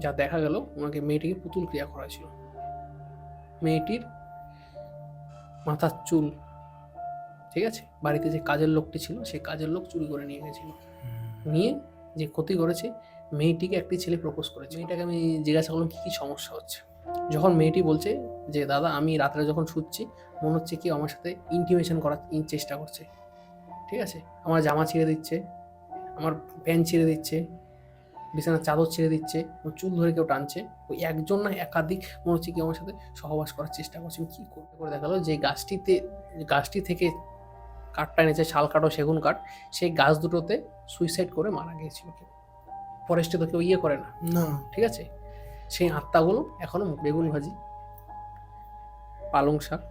যা দেখা গেল ওনাকে মেয়েটিকে পুতুল ক্রিয়া করা ছিল। মেয়েটির মাথার চুল, ঠিক আছে, বাড়িতে যে কাজের লোকটি ছিল সেই কাজের লোক চুরি করে নিয়ে গেছিল। নিয়ে যে ক্ষতি করেছে, মেয়েটিকে একটি ছেলে প্রপোজ করেছে। মেয়েটাকে আমি জিজ্ঞাসা করলাম কী কী সমস্যা হচ্ছে। যখন মেয়েটি বলছে যে দাদা আমি রাত্রে যখন শুচ্ছি মনে হচ্ছে কি আমার সাথে ইন্টিমেশন করার চেষ্টা করছে, ঠিক আছে, আমার জামা ছিঁড়ে দিচ্ছে, আমার প্যান্ট ছিঁড়ে দিচ্ছে, বিছানার চাদর ছেড়ে দিচ্ছে, ওর চুল ধরে কেউ টানছে, ওই একজন না একাধিক মনে হচ্ছে কি আমার সাথে সহবাস করার চেষ্টা করছে। আমি কী করতে করে দেখালো যে গাছটি থেকে কাঠটা এনেছে, শাল কাঠ ও সেগুন কাঠ, সেই গাছ দুটোতে সুইসাইড করে মারা গিয়েছিল কেউ। ফরেস্টে তো কেউ করে না, না, ঠিক আছে। সেই আত্মাগুলো এখনো বেগুন ভাজি, পালং শাক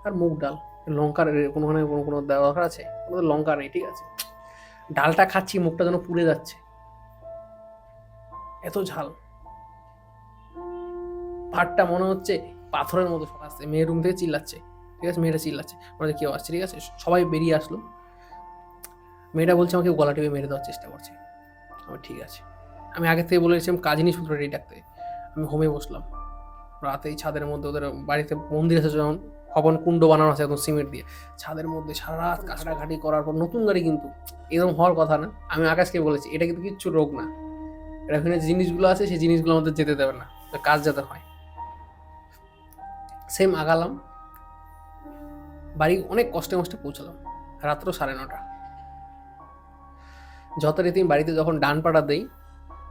আর মুগ ডাল, লঙ্কার কোনোখানে কোনো কোনো দেওয়া দরকার আছে? কোনো লঙ্কা নেই, ঠিক আছে। ডালটা খাচ্ছি, মুখটা যেন পুড়ে যাচ্ছে, এত ঝাল। ভাতটা মনে হচ্ছে পাথরের মতো আসছে। মেয়ের রুম থেকে চিল্লাচ্ছে, ঠিক আছে, মেয়েটা চিল্লাচ্ছে, মনে কেউ আসছে, ঠিক আছে। সবাই বেরিয়ে আসলো। মেয়েটা বলছে আমাকে গলা টিপে মেরে দেওয়ার চেষ্টা করছে। আমার ঠিক আছে, আমি আগে থেকে বলে রেখেছিলাম কাজ জিনিসপত্র রেডি রাখতে। আমি হোমে বসলাম রাতে, এই ছাদের মধ্যে, ওদের বাড়িতে মন্দির আছে যখন, হবন কুণ্ড বানানো আছে একদম সিমেন্ট দিয়ে, ছাদের মধ্যে সারা রাত কাটাঘাটি করার পর নতুন গাড়ি, কিন্তু এরকম হওয়ার কথা না। আমি আকাশকে বলেছি এটা কিন্তু কিচ্ছু রোগ না, এটা এখানে যে জিনিসগুলো আছে সেই জিনিসগুলো আমাদের যেতে দেবে না, কাজ যাতে হয়। সেম আগালাম, বাড়ি অনেক কষ্টে মষ্টে পৌঁছালাম, রাত্র 9:30। যথারীতি বাড়িতে যখন ডান পাটা দেই,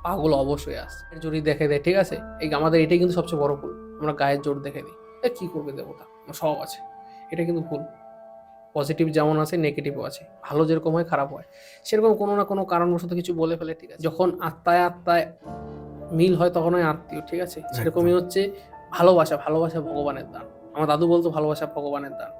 পাগুলো অবশ্যই আসছে, জড়ি দেখে দেয়, ঠিক আছে। এই আমাদের এটাই কিন্তু সবচেয়ে বড় ভুল, আমরা গায়ের জোর দেখে দিই। কী করবে দেবতা, সব আছে, এটা কিন্তু ভুল। পজিটিভ যেমন আছে নেগেটিভও আছে, ভালো যেরকম হয় খারাপ হয় সেরকম, কোনো না কোনো কারণবশত কিছু বলে ফেলে, ঠিক আছে। যখন আত্মায় আত্মায় মিল হয় তখন হয় আত্মীয়, ঠিক আছে। সেরকমই হচ্ছে ভালোবাসা, ভালোবাসা ভগবানের দান। আমার দাদু বলতো ভালোবাসা ভগবানের দান,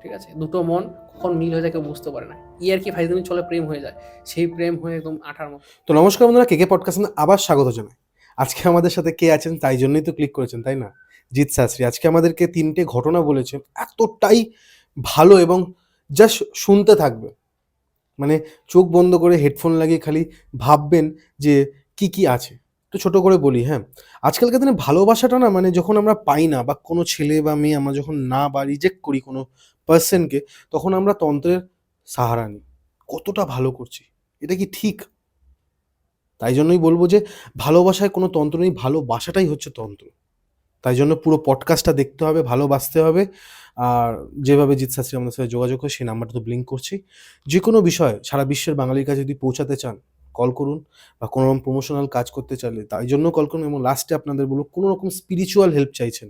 ঠিক আছে। দুটো মন কখন মিল হয়ে যায় কেউ বুঝতে পারে না, আর কি ফাইজলামি চলে প্রেম হয়ে যায়, সেই প্রেম হয়ে একদম আঠার মতো। তো নমস্কার বন্ধুরা, কেকে পডকাস্টে আবার স্বাগত জানাই। আজকে আমাদের সাথে কে আছেন তাই জন্যই তো ক্লিক করেছেন, তাই না? জিৎ শাস্ত্রী আজকে আমাদেরকে 3টে ঘটনা বলেছেন, এতটাই ভালো এবং জাস্ট শুনতে থাকবে, মানে চোখ বন্ধ করে হেডফোন লাগিয়ে খালি ভাববেন যে কি কি আছে। তো ছোট করে বলি, হ্যাঁ, আজকালকার দিনে ভালোবাসাটা না, মানে যখন আমরা পাই না, বা কোনো ছেলে বা মেয়ে আমরা যখন না বা রিজেক্ট করি কোনো পার্সনকে, তখন আমরা তন্ত্রের সাহারা নিই। কতটা ভালো করছি, এটা কি ঠিক? তাই জন্যই বলবো যে ভালোবাসায় কোনো তন্ত্র নেই, ভালোবাসাটাই হচ্ছে তন্ত্র। তাই জন্য পুরো পডকাস্টটা দেখতে হবে, ভালোবাসতে হবে। আর যেভাবে জিৎ শাস্ত্রী আমাদের সাথে যোগাযোগ করে সেই নাম্বারটা তো ব্লিঙ্ক করছি। যে কোনো বিষয় সারা বিশ্বের বাঙালির কাছে যদি পৌঁছাতে চান কল করুন, বা কোনো রকম প্রমোশনাল কাজ করতে চাইলে তাই জন্য কল করুন। এবং লাস্টে আপনাদের বলবো, কোনো রকম স্পিরিচুয়াল হেল্প চাইছেন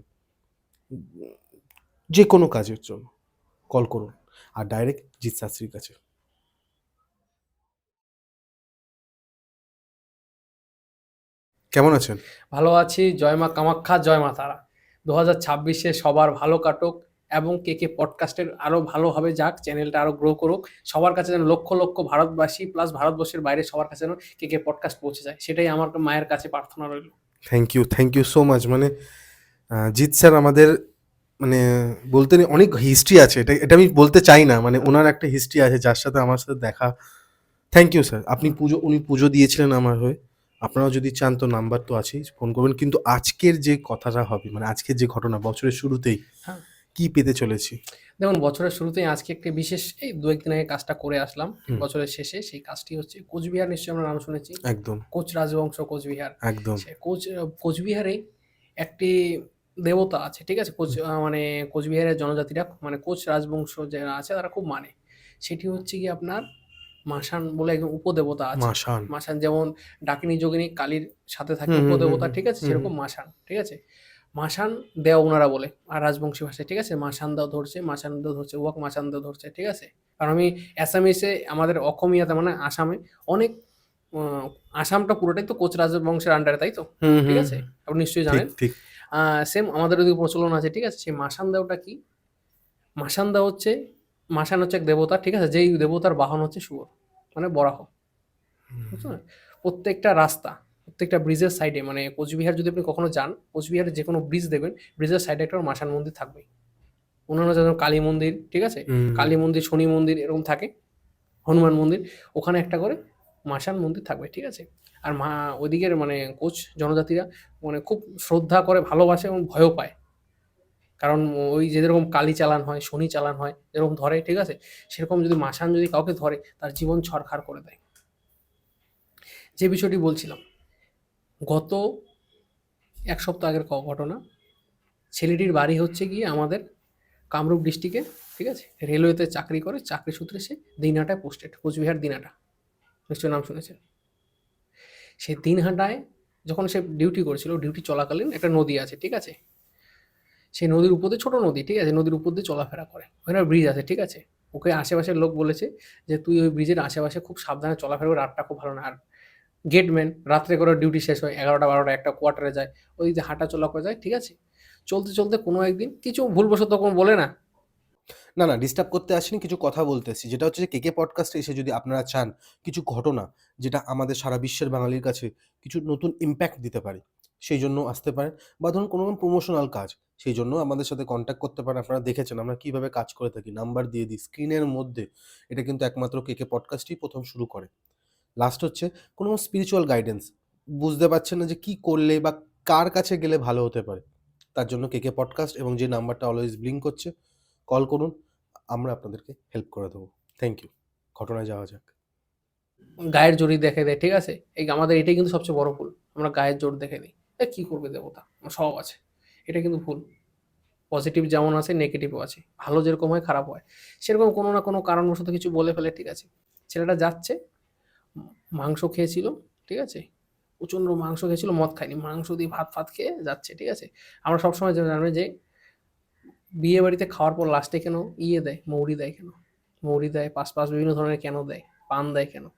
যে কোনো কাজের জন্য কল করুন, আর ডাইরেক্ট জিৎ শাস্ত্রীর কাছে। কেমন আছেন? ভালো আছি, জয় মা কামাখ্যা, জয় মা তারা। 2026-এ সবার ভালো কাটুক, এবং কে পডকাস্টের আরও ভালোভাবে যাক, চ্যানেলটা আরও গ্রো করুক, সবার কাছে যেন লক্ষ লক্ষ ভারতবাসী প্লাস ভারতবর্ষের বাইরে সবার কাছে যেন কে পডকাস্ট পৌঁছে যায়, সেটাই আমার মায়ের কাছে প্রার্থনা রইল। Thank you so much. মানে জিৎ স্যার আমাদের, মানে বলতে অনেক হিস্ট্রি আছে, এটা এটা আমি বলতে চাই না, মানে ওনার একটা হিস্ট্রি আছে যার সাথে আমার সাথে দেখা। Thank you sir. উনি পুজো দিয়েছিলেন আমার হয়ে। আপনারাও যদি চান তো নাম্বার তো আছেই, ফোন করবেন। কিন্তু আজকের যে কথাটা হবে, মানে আজকের যে ঘটনা, বছরের শুরুতেই হ্যাঁ, কি পেতে চলেছি। দেখুন, বছরের শুরুতেই আজকে একটি বিশেষ, এই 2-1 দিন আগে কাজটা করে আসলাম। হুম। বছরের শেষে সেই কাজটি হচ্ছে কোচবিহার, নিশ্চয়ই আমরা নাম শুনেছি, একদম কোচ রাজবংশ কোচবিহার। একদম। সে কোচবিহারে একটি দেবতা আছে, ঠিক আছে। মানে কোচবিহারের জনজাতিরা, মানে কোচ রাজবংশ যারা আছে তারা খুব মানে। সেটি হচ্ছে কি আপনার মাসান বলে একজন উপদেবতা আছে। মাসান। মাসান যেমন ডাকিনী যোগিনী কালীর সাথে থাকে হুম হুম হুম উপদেবতা, হুম ঠিক আছে, হুম হুম। সেরকম মাসান, ঠিক আছে। মাসান দেওয়া ওনারা বলে, আর রাজবংশী ভাষায়, ঠিক আছে। মাসান দাও ধরছে, মাসান দাও ধরছে, ওয়াক মাসান দাও ধরছে, ঠিক আছে। কারণ আমি অ্যাসামিসে, আমাদের অসমীয়াতে মানে আসামে অনেক, আহ, আসামটা পুরোটাই তো কোচ রাজবংশের আন্ডারে, তাই তো, হুম ঠিক হুম আছে, হুম। আপনি নিশ্চয়ই ঠিক জানেন। ঠিক। সেম আমাদের ওদিকে প্রচলন আছে, ঠিক আছে। সেই মাসান দেওটা কি, মাসান দা হচ্ছে, মাসান হচ্ছে এক দেবতা, ঠিক আছে, যেই দেবতার বাহন হচ্ছে শুয়োর, মানে বরাহ, বুঝছো না? প্রত্যেকটা রাস্তা, প্রত্যেকটা ব্রিজের সাইডে, মানে কোচবিহার যদি আপনি কখনো যান, কোচবিহারের যে কোনো ব্রিজ দেখবেন, ব্রিজের সাইডে একটা মাসান মন্দির থাকবেই। অন্যান্য যেমন কালী মন্দির, ঠিক আছে, হুম হুম। কালী মন্দির, শনি মন্দির এরকম থাকে, হনুমান মন্দির, ওখানে একটা করে মাসান মন্দির থাকবে, ঠিক আছে। আর ওইদিকের মানে কোচ জনজাতিরা মানে খুব শ্রদ্ধা করে, ভালোবাসে এবং ভয়ও পায়। কারণ ওই যেরকম কালী চালান হয়, শনি চালান হয়, যেরকম ধরে, ঠিক আছে? সেরকম যদি মাসান যদি কাউকে ধরে, তার জীবন ছরখার করে দেয়। যে বিষয়টি বলছিলাম, গত ১ সপ্তাহ আগের ঘটনা। ছেলেটির বাড়ি হচ্ছে গিয়ে আমাদের কামরূপ ডিস্ট্রিক্টে, ঠিক আছে? রেলওয়েতে চাকরি করে, চাকরি সূত্রে সে দিনহাটায় পোস্টেড, কোচবিহার দিনহাটা। নিশ্চয়ই নাম শুনেছেন। সে দিনহাটায় যখন সে ডিউটি করছিল, ডিউটি চলাকালীন একটা নদী আছে, ঠিক আছে? সেই নদীর উপর দিয়ে, ছোট নদী, ঠিক আছে? নদীর উপর দিয়ে চলাফেরা করে। ওখানে ব্রিজ আছে, ঠিক আছে? ওকে আশেপাশের লোক বলেছে যে, "তুই ওই ব্রিজের আশেপাশে খুব সাবধানে চলাফেরা করে, রাতটা খুব ভালো না।" আর গেটম্যান রাত্রে করে ডিউটি শেষ হয় 11টা 12টা, একটা কোয়ার্টারে যায়। ওই যে হাঁটাচলা করে যায়, ঠিক আছে? চলতে, চলতে কোনো একদিন কিছু ভুলবশত কোনো বলে না? না, না, ডিস্টার্ব করতে আসিনি, কিছু কথা বলতে এসেছি। যেটা হচ্ছে যে কেকে পডকাস্টে এসে যদি আপনারা চান কিছু ঘটনা যেটা আমাদের সারা বিশ্বের বাঙালির কাছে কিছু নতুন ইমপ্যাক্ট দিতে পারে, সেই জন্য আসতে পারেন। বা ধরুন কোনো রকম প্রমোশনাল কাজ, সেই জন্য আমাদের সাথে কন্ট্যাক্ট করতে পারেন। আপনারা দেখেছেন আমরা কিভাবে কাজ করে থাকি, নাম্বার দিয়ে দিই স্ক্রিনের মধ্যে। এটা কিন্তু একমাত্র কেকে পডকাস্টই প্রথম শুরু করে। লাস্ট হচ্ছে কোনো স্পিরিচুয়াল গাইডেন্স, বুঝতে পারছেন না যে কি করলে বা কার কাছে গেলে ভালো হতে পারে, তার জন্য কেকে পডকাস্ট এবং যে নাম্বারটা অলওয়েজ ব্লিঙ্ক করছে, কল করুন, আমরা আপনাদেরকে হেল্প করে দেবো। Thank you. ঘটনায় যাওয়া যাক। গায়ের জোরই দেখে দেয়, ঠিক আছে? এই আমাদের এটাই কিন্তু সবচেয়ে বড় ভুল। আমরা গায়ের জোর দেখে দিই। কি করবে দেবতা? আমার সব আছে। এটা কিন্তু ভুল। পজিটিভ যেমন আছে, নেগেটিভও আছে। ভালো যেরকম হয়, খারাপ হয়। সেরকম কোনো না কোনো কারণবশত কিছু বলে ফেলে, ঠিক আছে? ছেলেটা যাচ্ছে, মাংস খেয়েছিল, ঠিক আছে? প্রচণ্ড মাংস খেয়েছিল, মদ খায়নি। মাংস দিয়ে ভাত-ফাত খেয়ে যাচ্ছে, ঠিক আছে? আমরা সবসময় জানি যে বিয়ে বাড়িতে খাওয়ার পর লাস্টে কেন দেয়, মৌরি দেয় কেন? মৌরি দেয়, পাঁচ বিভিন্ন ধরনের কেন দেয়, পান দেয় কেন?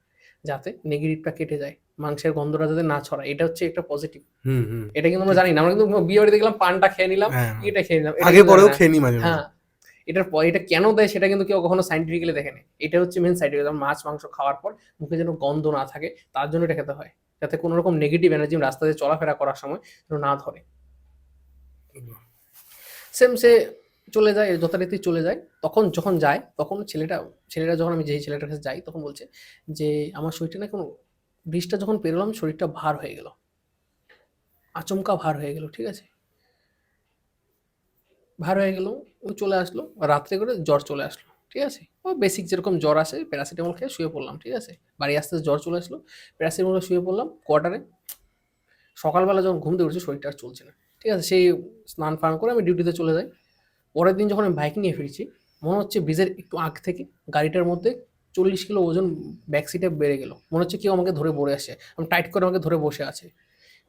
যাতে নেগেটিভটা কেটে যায়, মাংসের গন্ধটা যাতে না ছড়ায়। এটা হচ্ছে একটা পজিটিভ। হুম, হুম। এটা কিন্তু আমরা জানি না। আমরা কিন্তু বিয়ে বাড়িতে গেলাম, পানটা খেয়ে নিলাম, হ্যাঁ, এটা খেয়ে নিলাম, এটা আগে কিন্তু জানি পরেও না। খেয়ে নিই মাঝে, মাঝে। হ্যাঁ, এটা কেন দেয় সেটা কিন্তু কেউ কখনো সায়েন্টিফিক্যালি দেখেনি। এটা হচ্ছে মেন সাইন্টিফিক। যেমন মাছ মাংস খাওয়ার পর মুখে যেন গন্ধ না থাকে, তার জন্য এটা খেতে হয়। যাতে কোনো রকম নেগেটিভ এনার্জি রাস্তা দিয়ে চলাফেরা করার সময় যেন না ধরে। সেম সে চলে যায়, যথারীতি চলে যায়। তখন যখন যায়, তখন ছেলেটা যখন আমি যেই ছেলেটার কাছে যাই, তখন বলছে যে, "আমার শরীরটা না কোনো ব্রিজটা যখন পেরোলাম, শরীরটা ভার হয়ে গেল। আচমকা ভার হয়ে গেল।" ঠিক আছে? ভার হয়ে গেল, ও চলে আসলো। রাত্রে করে জ্বর চলে আসলো। ঠিক আছে? ও বেসিক যেরকম জ্বর আসে, প্যারাসিটামল খেয়ে শুয়ে পড়লাম। ঠিক আছে? বাড়ি আসতে জ্বর চলে আসলো। প্যারাসিটামল খেয়ে শুয়ে পড়লাম কোয়ার্টারে। সকালবেলা যখন ঘুম থেকে উঠছি, শরীরটা আর চলছে না। ঠিক আছে? সেই স্নান-ফান করে আমি ডিউটিতে চলে যাই। পরের দিন যখন আমি বাইক নিয়ে ফিরছি, মনে হচ্ছে ব্রিজের একটু আগ থেকে গাড়িটার মধ্যে 40 কিলো ওজন ব্যাক সিটে বেড়ে গেল। মনে হচ্ছে কেউ আমাকে ধরে বসে আছে। আমি টাইট করে আমাকে ধরে বসে আছে।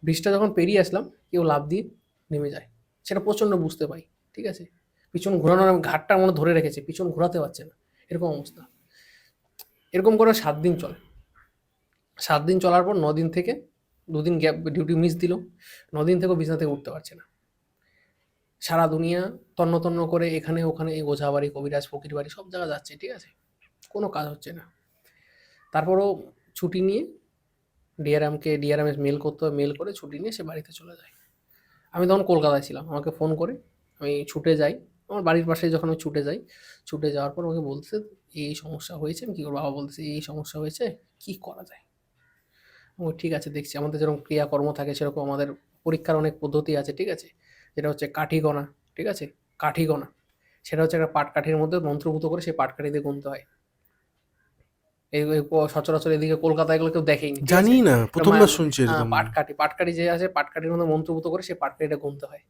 ব্রিজটা যখন পেরিয়ে আসলাম, কেউ লাফ দিয়ে নেমে যায়। সেটা প্রচণ্ড বুঝতে পাই। ঠিক আছে? পিছন ঘোরানোর আমি ঘাটটার মধ্যে ধরে রেখেছি। পিছন ঘোরাতে পারছে না। এরকম অবস্থা। এরকম করে ৭ দিন চলে। ৭ দিন চলার পর ৯ দিন থেকে ২ দিন গ্যাপ, ডিউটি মিস দিল। ৯ দিন থেকেও বিছানা থেকে উঠতে পারছে না। সারা দুনিয়া তন্ন তন্ন করে এখানে ওখানে, এই ওঝা বাড়ি, কবিরাজ, ফকির বাড়ি সব জায়গায় যাচ্ছে। ঠিক আছে? কোনো কাজ হচ্ছে না। তারপরও ছুটি নিয়ে ডিআরএমে মেল করতে হয়। মেল করে ছুটি নিয়ে সে বাড়িতে চলে যায়। আমি তখন কলকাতায় ছিলাম। আমাকে ফোন করে আমি ছুটে যাই। আমার বাড়ির পাশে যখন আমি ছুটে যাই, ছুটে যাওয়ার পর আমাকে বলতেছে, "এই সমস্যা হয়েছে।" আমি কী করব? বাবা বলতেছে, "এই সমস্যা হয়েছে। কী করা যায়?" আমি বলি, "ঠিক আছে, দেখছি।" আমাদের যেরকম ক্রিয়াকর্ম থাকে সেরকম আমাদের পরীক্ষার অনেক পদ্ধতি আছে। ঠিক আছে? যেটা হচ্ছে কাঠি গণা। ঠিক আছে? কাঠি গণা। সেটা হচ্ছে একটা পাটকাঠির মধ্যে মন্ত্রপুত করে সেই পাটকাঠি দিয়ে গুনতে হয়। এই সচরাচর এদিকে কলকাতায় এগুলো কেউ দেখেইনি। ঠিক আছে? জানি না, এটা মা প্রথমবার শুনছি হ্যাঁ, এরকম। পাটকাঠি যে আছে, পাটকাঠির মধ্যে মন্ত্রপুত করে সেই পাটকাঠিটা গুনতে হয়।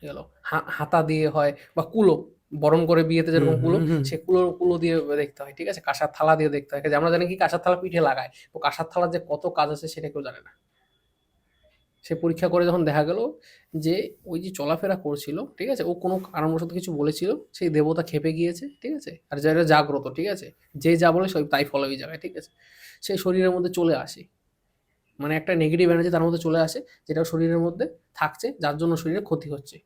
গেল। হাতা দিয়ে হয় বা কুলো, বরণ করে বিয়েতে হুম, যেরকম কুলো, হুম, হুম। সে কুলো দিয়ে দেখতে হয়। ঠিক আছে? কাঁসার থালা দিয়ে দেখতে হয়। আমরা জানি কি কাঁসার থালা পিঠে লাগায়। তো কাঁসার থালার যে কত কাজ আছে সেটা কেউ জানে না। সে পরীক্ষা করে যখন দেখা গেল যে ওই যে চলাফেরা করছিল, ঠিক আছে? ও কোনো কারণবশত কিছু বলেছিল, সেই দেবতা ক্ষেপে গিয়েছে, ঠিক আছে? আর যারা জাগ্রত, ঠিক আছে? যে যা বলে সব তাই ফলে ওই জায়গায়, ঠিক আছে? সে শরীরের মধ্যে চলে আসে। মানে একটা নেগেটিভ এনার্জি তার মধ্যে চলে আসে, যেটা শরীরের মধ্যে থাকছে, যার জন্য শরীরের ক্ষতি হচ্ছে।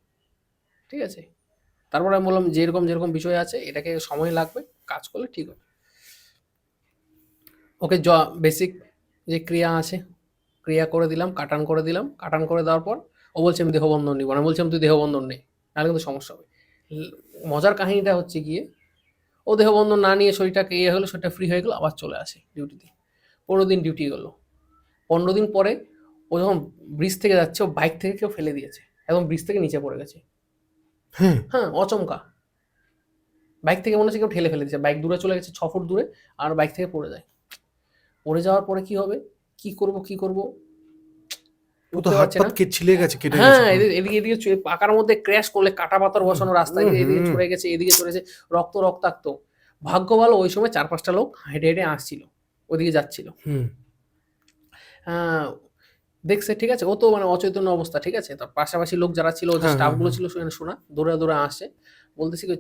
ঠিক আছে? তারপরে আমি বললাম, যেরকম বিষয় আছে, এটাকে সময় লাগবে, কাজ করলে ঠিক হবে। ওকে বেসিক যে ক্রিয়া আছে, ক্রিয়া করে দিলাম, কাটান করে দিলাম। কাটান করে দেওয়ার পর ও বলছে, "আমি দেহবন্ধন নিব না।" আমি বলছিলাম, "তুই দেহবন্ধন নে, নাহলে কিন্তু সমস্যা হবে।" মজার কাহিনীটা হচ্ছে গিয়ে, ও দেহবন্ধন না নিয়ে শরীরটাকে হলো, শরীরটা ফ্রি হয়ে গেল, আবার চলে আসে ডিউটিতে। ১৫ দিন ডিউটি গেল। 15 দিন পরে ও যখন ব্রিজ থেকে যাচ্ছে, ও বাইক থেকে কেউ ফেলে দিয়েছে, একদম ব্রিজ থেকে নিচে পড়ে গেছে। হ্যাঁ, হ্যাঁ, অচমকা বাইক থেকে মনে হচ্ছে কেউ ঠেলে ফেলে দিয়েছে, বাইক দূরে চলে গেছে 6 ফুট দূরে, আর বাইক থেকে পড়ে যায়। পড়ে যাওয়ার পরে কি হবে, কি করব ও তো বুঝতে হাত পারছে পাত না। ছিলে গেছে, কেটে গেছে হ্যাঁ, পুরো। এদিকে পাকার মধ্যে ক্র্যাশ করলে কাটা পাথর বসানো রাস্তা, হুম এদিকে হুম ছড়ে গেছে, এদিকে চড়েছে, রক্তাক্ত। ভাগ্য ভালো ওই সময় 4-5টা লোক হেঁটে হেঁটে আসছিল, ওদিকে যাচ্ছিল। হুম হ্যাঁ, দেখছে, ঠিক আছে, ও তো মানে অচৈতন্য অবস্থা, ঠিক আছে। তার পাশাপাশি লোক যারা ছিল, যে হ্যাঁ স্টাফ হ্যাঁ গুলো হ্যাঁ। ছিল, শোনা দৌড়ে দৌড়ে আসছে, বলতেছি কি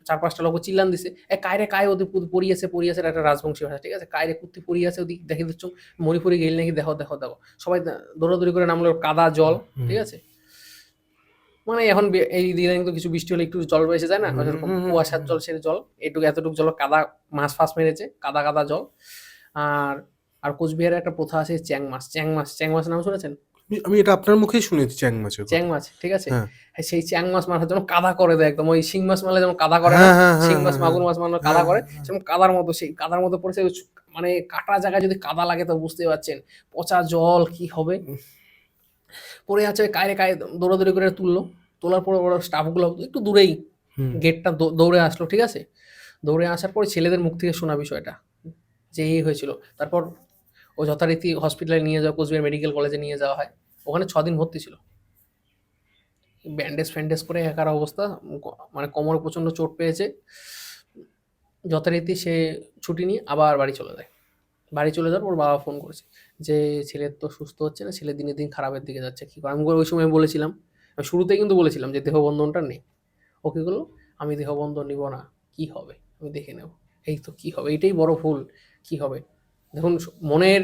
4-5টা লোক চিল্লান দিছে, কায়রে কায় ওদের পড়িয়েছে একটা রাজবংশী ভাষা, ঠিক আছে, কায়রে কুত্তি পড়িয়েছে ওদিক দেখে দিচ্ছ, মণিপুরি গেল নাকি, দেখো সবাই দৌড়াদৌড়ি করে নামলো, কাদা জল, হুম ঠিক আছে। মানে এখন এই দিনে কিন্তু কিছু বৃষ্টি হলে একটু জল বেসে যায় না, হুম সেরকম হুম হুম কুয়াশার হুম। জল, সেরে জল এতটুকু জল, কাদা মাছ ফাঁস মেরেছে, কাদা কাদা জল। আর আর কোচবিহারে একটা প্রথা আছে, চ্যাং মাছ নাম শুনেছেন? আমি এটা আপনার মুখেই শুনেছি, চ্যাং মাছের চ্যাং কথা। মাছ, ঠিক আছে। হ্যাঁ হ্যাঁ, সেই চ্যাং মাছ মারার জন্য কাদা করে দেয় একদম, ওই শিং মাছ মারলে যেমন কাদা করে না, হ্যাঁ হ্যাঁ শিং হ্যাঁ মাছ হ্যাঁ হ্যাঁ মাগুর মাছ মারার কাদা হ্যাঁ করে, হ্যাঁ। সেরকম কাদার মতো, সেই কাদার মতো পড়েছে মানে কাটা জায়গায় যদি কাদা লাগে তো বুঝতে পারছেন পচা জল কি হবে। পড়ে আছে, কায়রে কায়ে দৌড়াদৌড়ি করে তুললো, তোলার পর ওরা স্টাফগুলো একটু দূরেই হুম গেটটা দৌড়ে আসলো, ঠিক আছে। দৌড়ে আসার পর ছেলেদের মুখ থেকে শোনা বিষয়টা যে এই হয়েছিল। তারপর ও যথারীতি হসপিটালে নিয়ে যাওয়া, কোচবিহার মেডিকেল কলেজে নিয়ে যাওয়া হয়। ওখানে 6 দিন ভর্তি ছিল, ব্যান্ডেজ ফ্যান্ডেজ করে একার অবস্থা, মানে কোমরে প্রচণ্ড চোট পেয়েছে। যথারীতি সে ছুটি নিয়ে আবার বাড়ি চলে যায়। বাড়ি চলে যাওয়ার ওর বাবা ফোন করেছে যে ছেলের তো সুস্থ হচ্ছে না, ছেলে দিনে দিন খারাপের দিকে যাচ্ছে, কী করে। আমি ওই সময় বলেছিলাম, আমি শুরুতেই কিন্তু বলেছিলাম যে দেহবন্ধনটা নেই। ও কী করলো, আমি দেহবন্ধন নিব না, কি হবে আমি দেখে নেব। এই তো কি হবে, এটাই বড় ভুল। কি হবে, দেখুন, মনের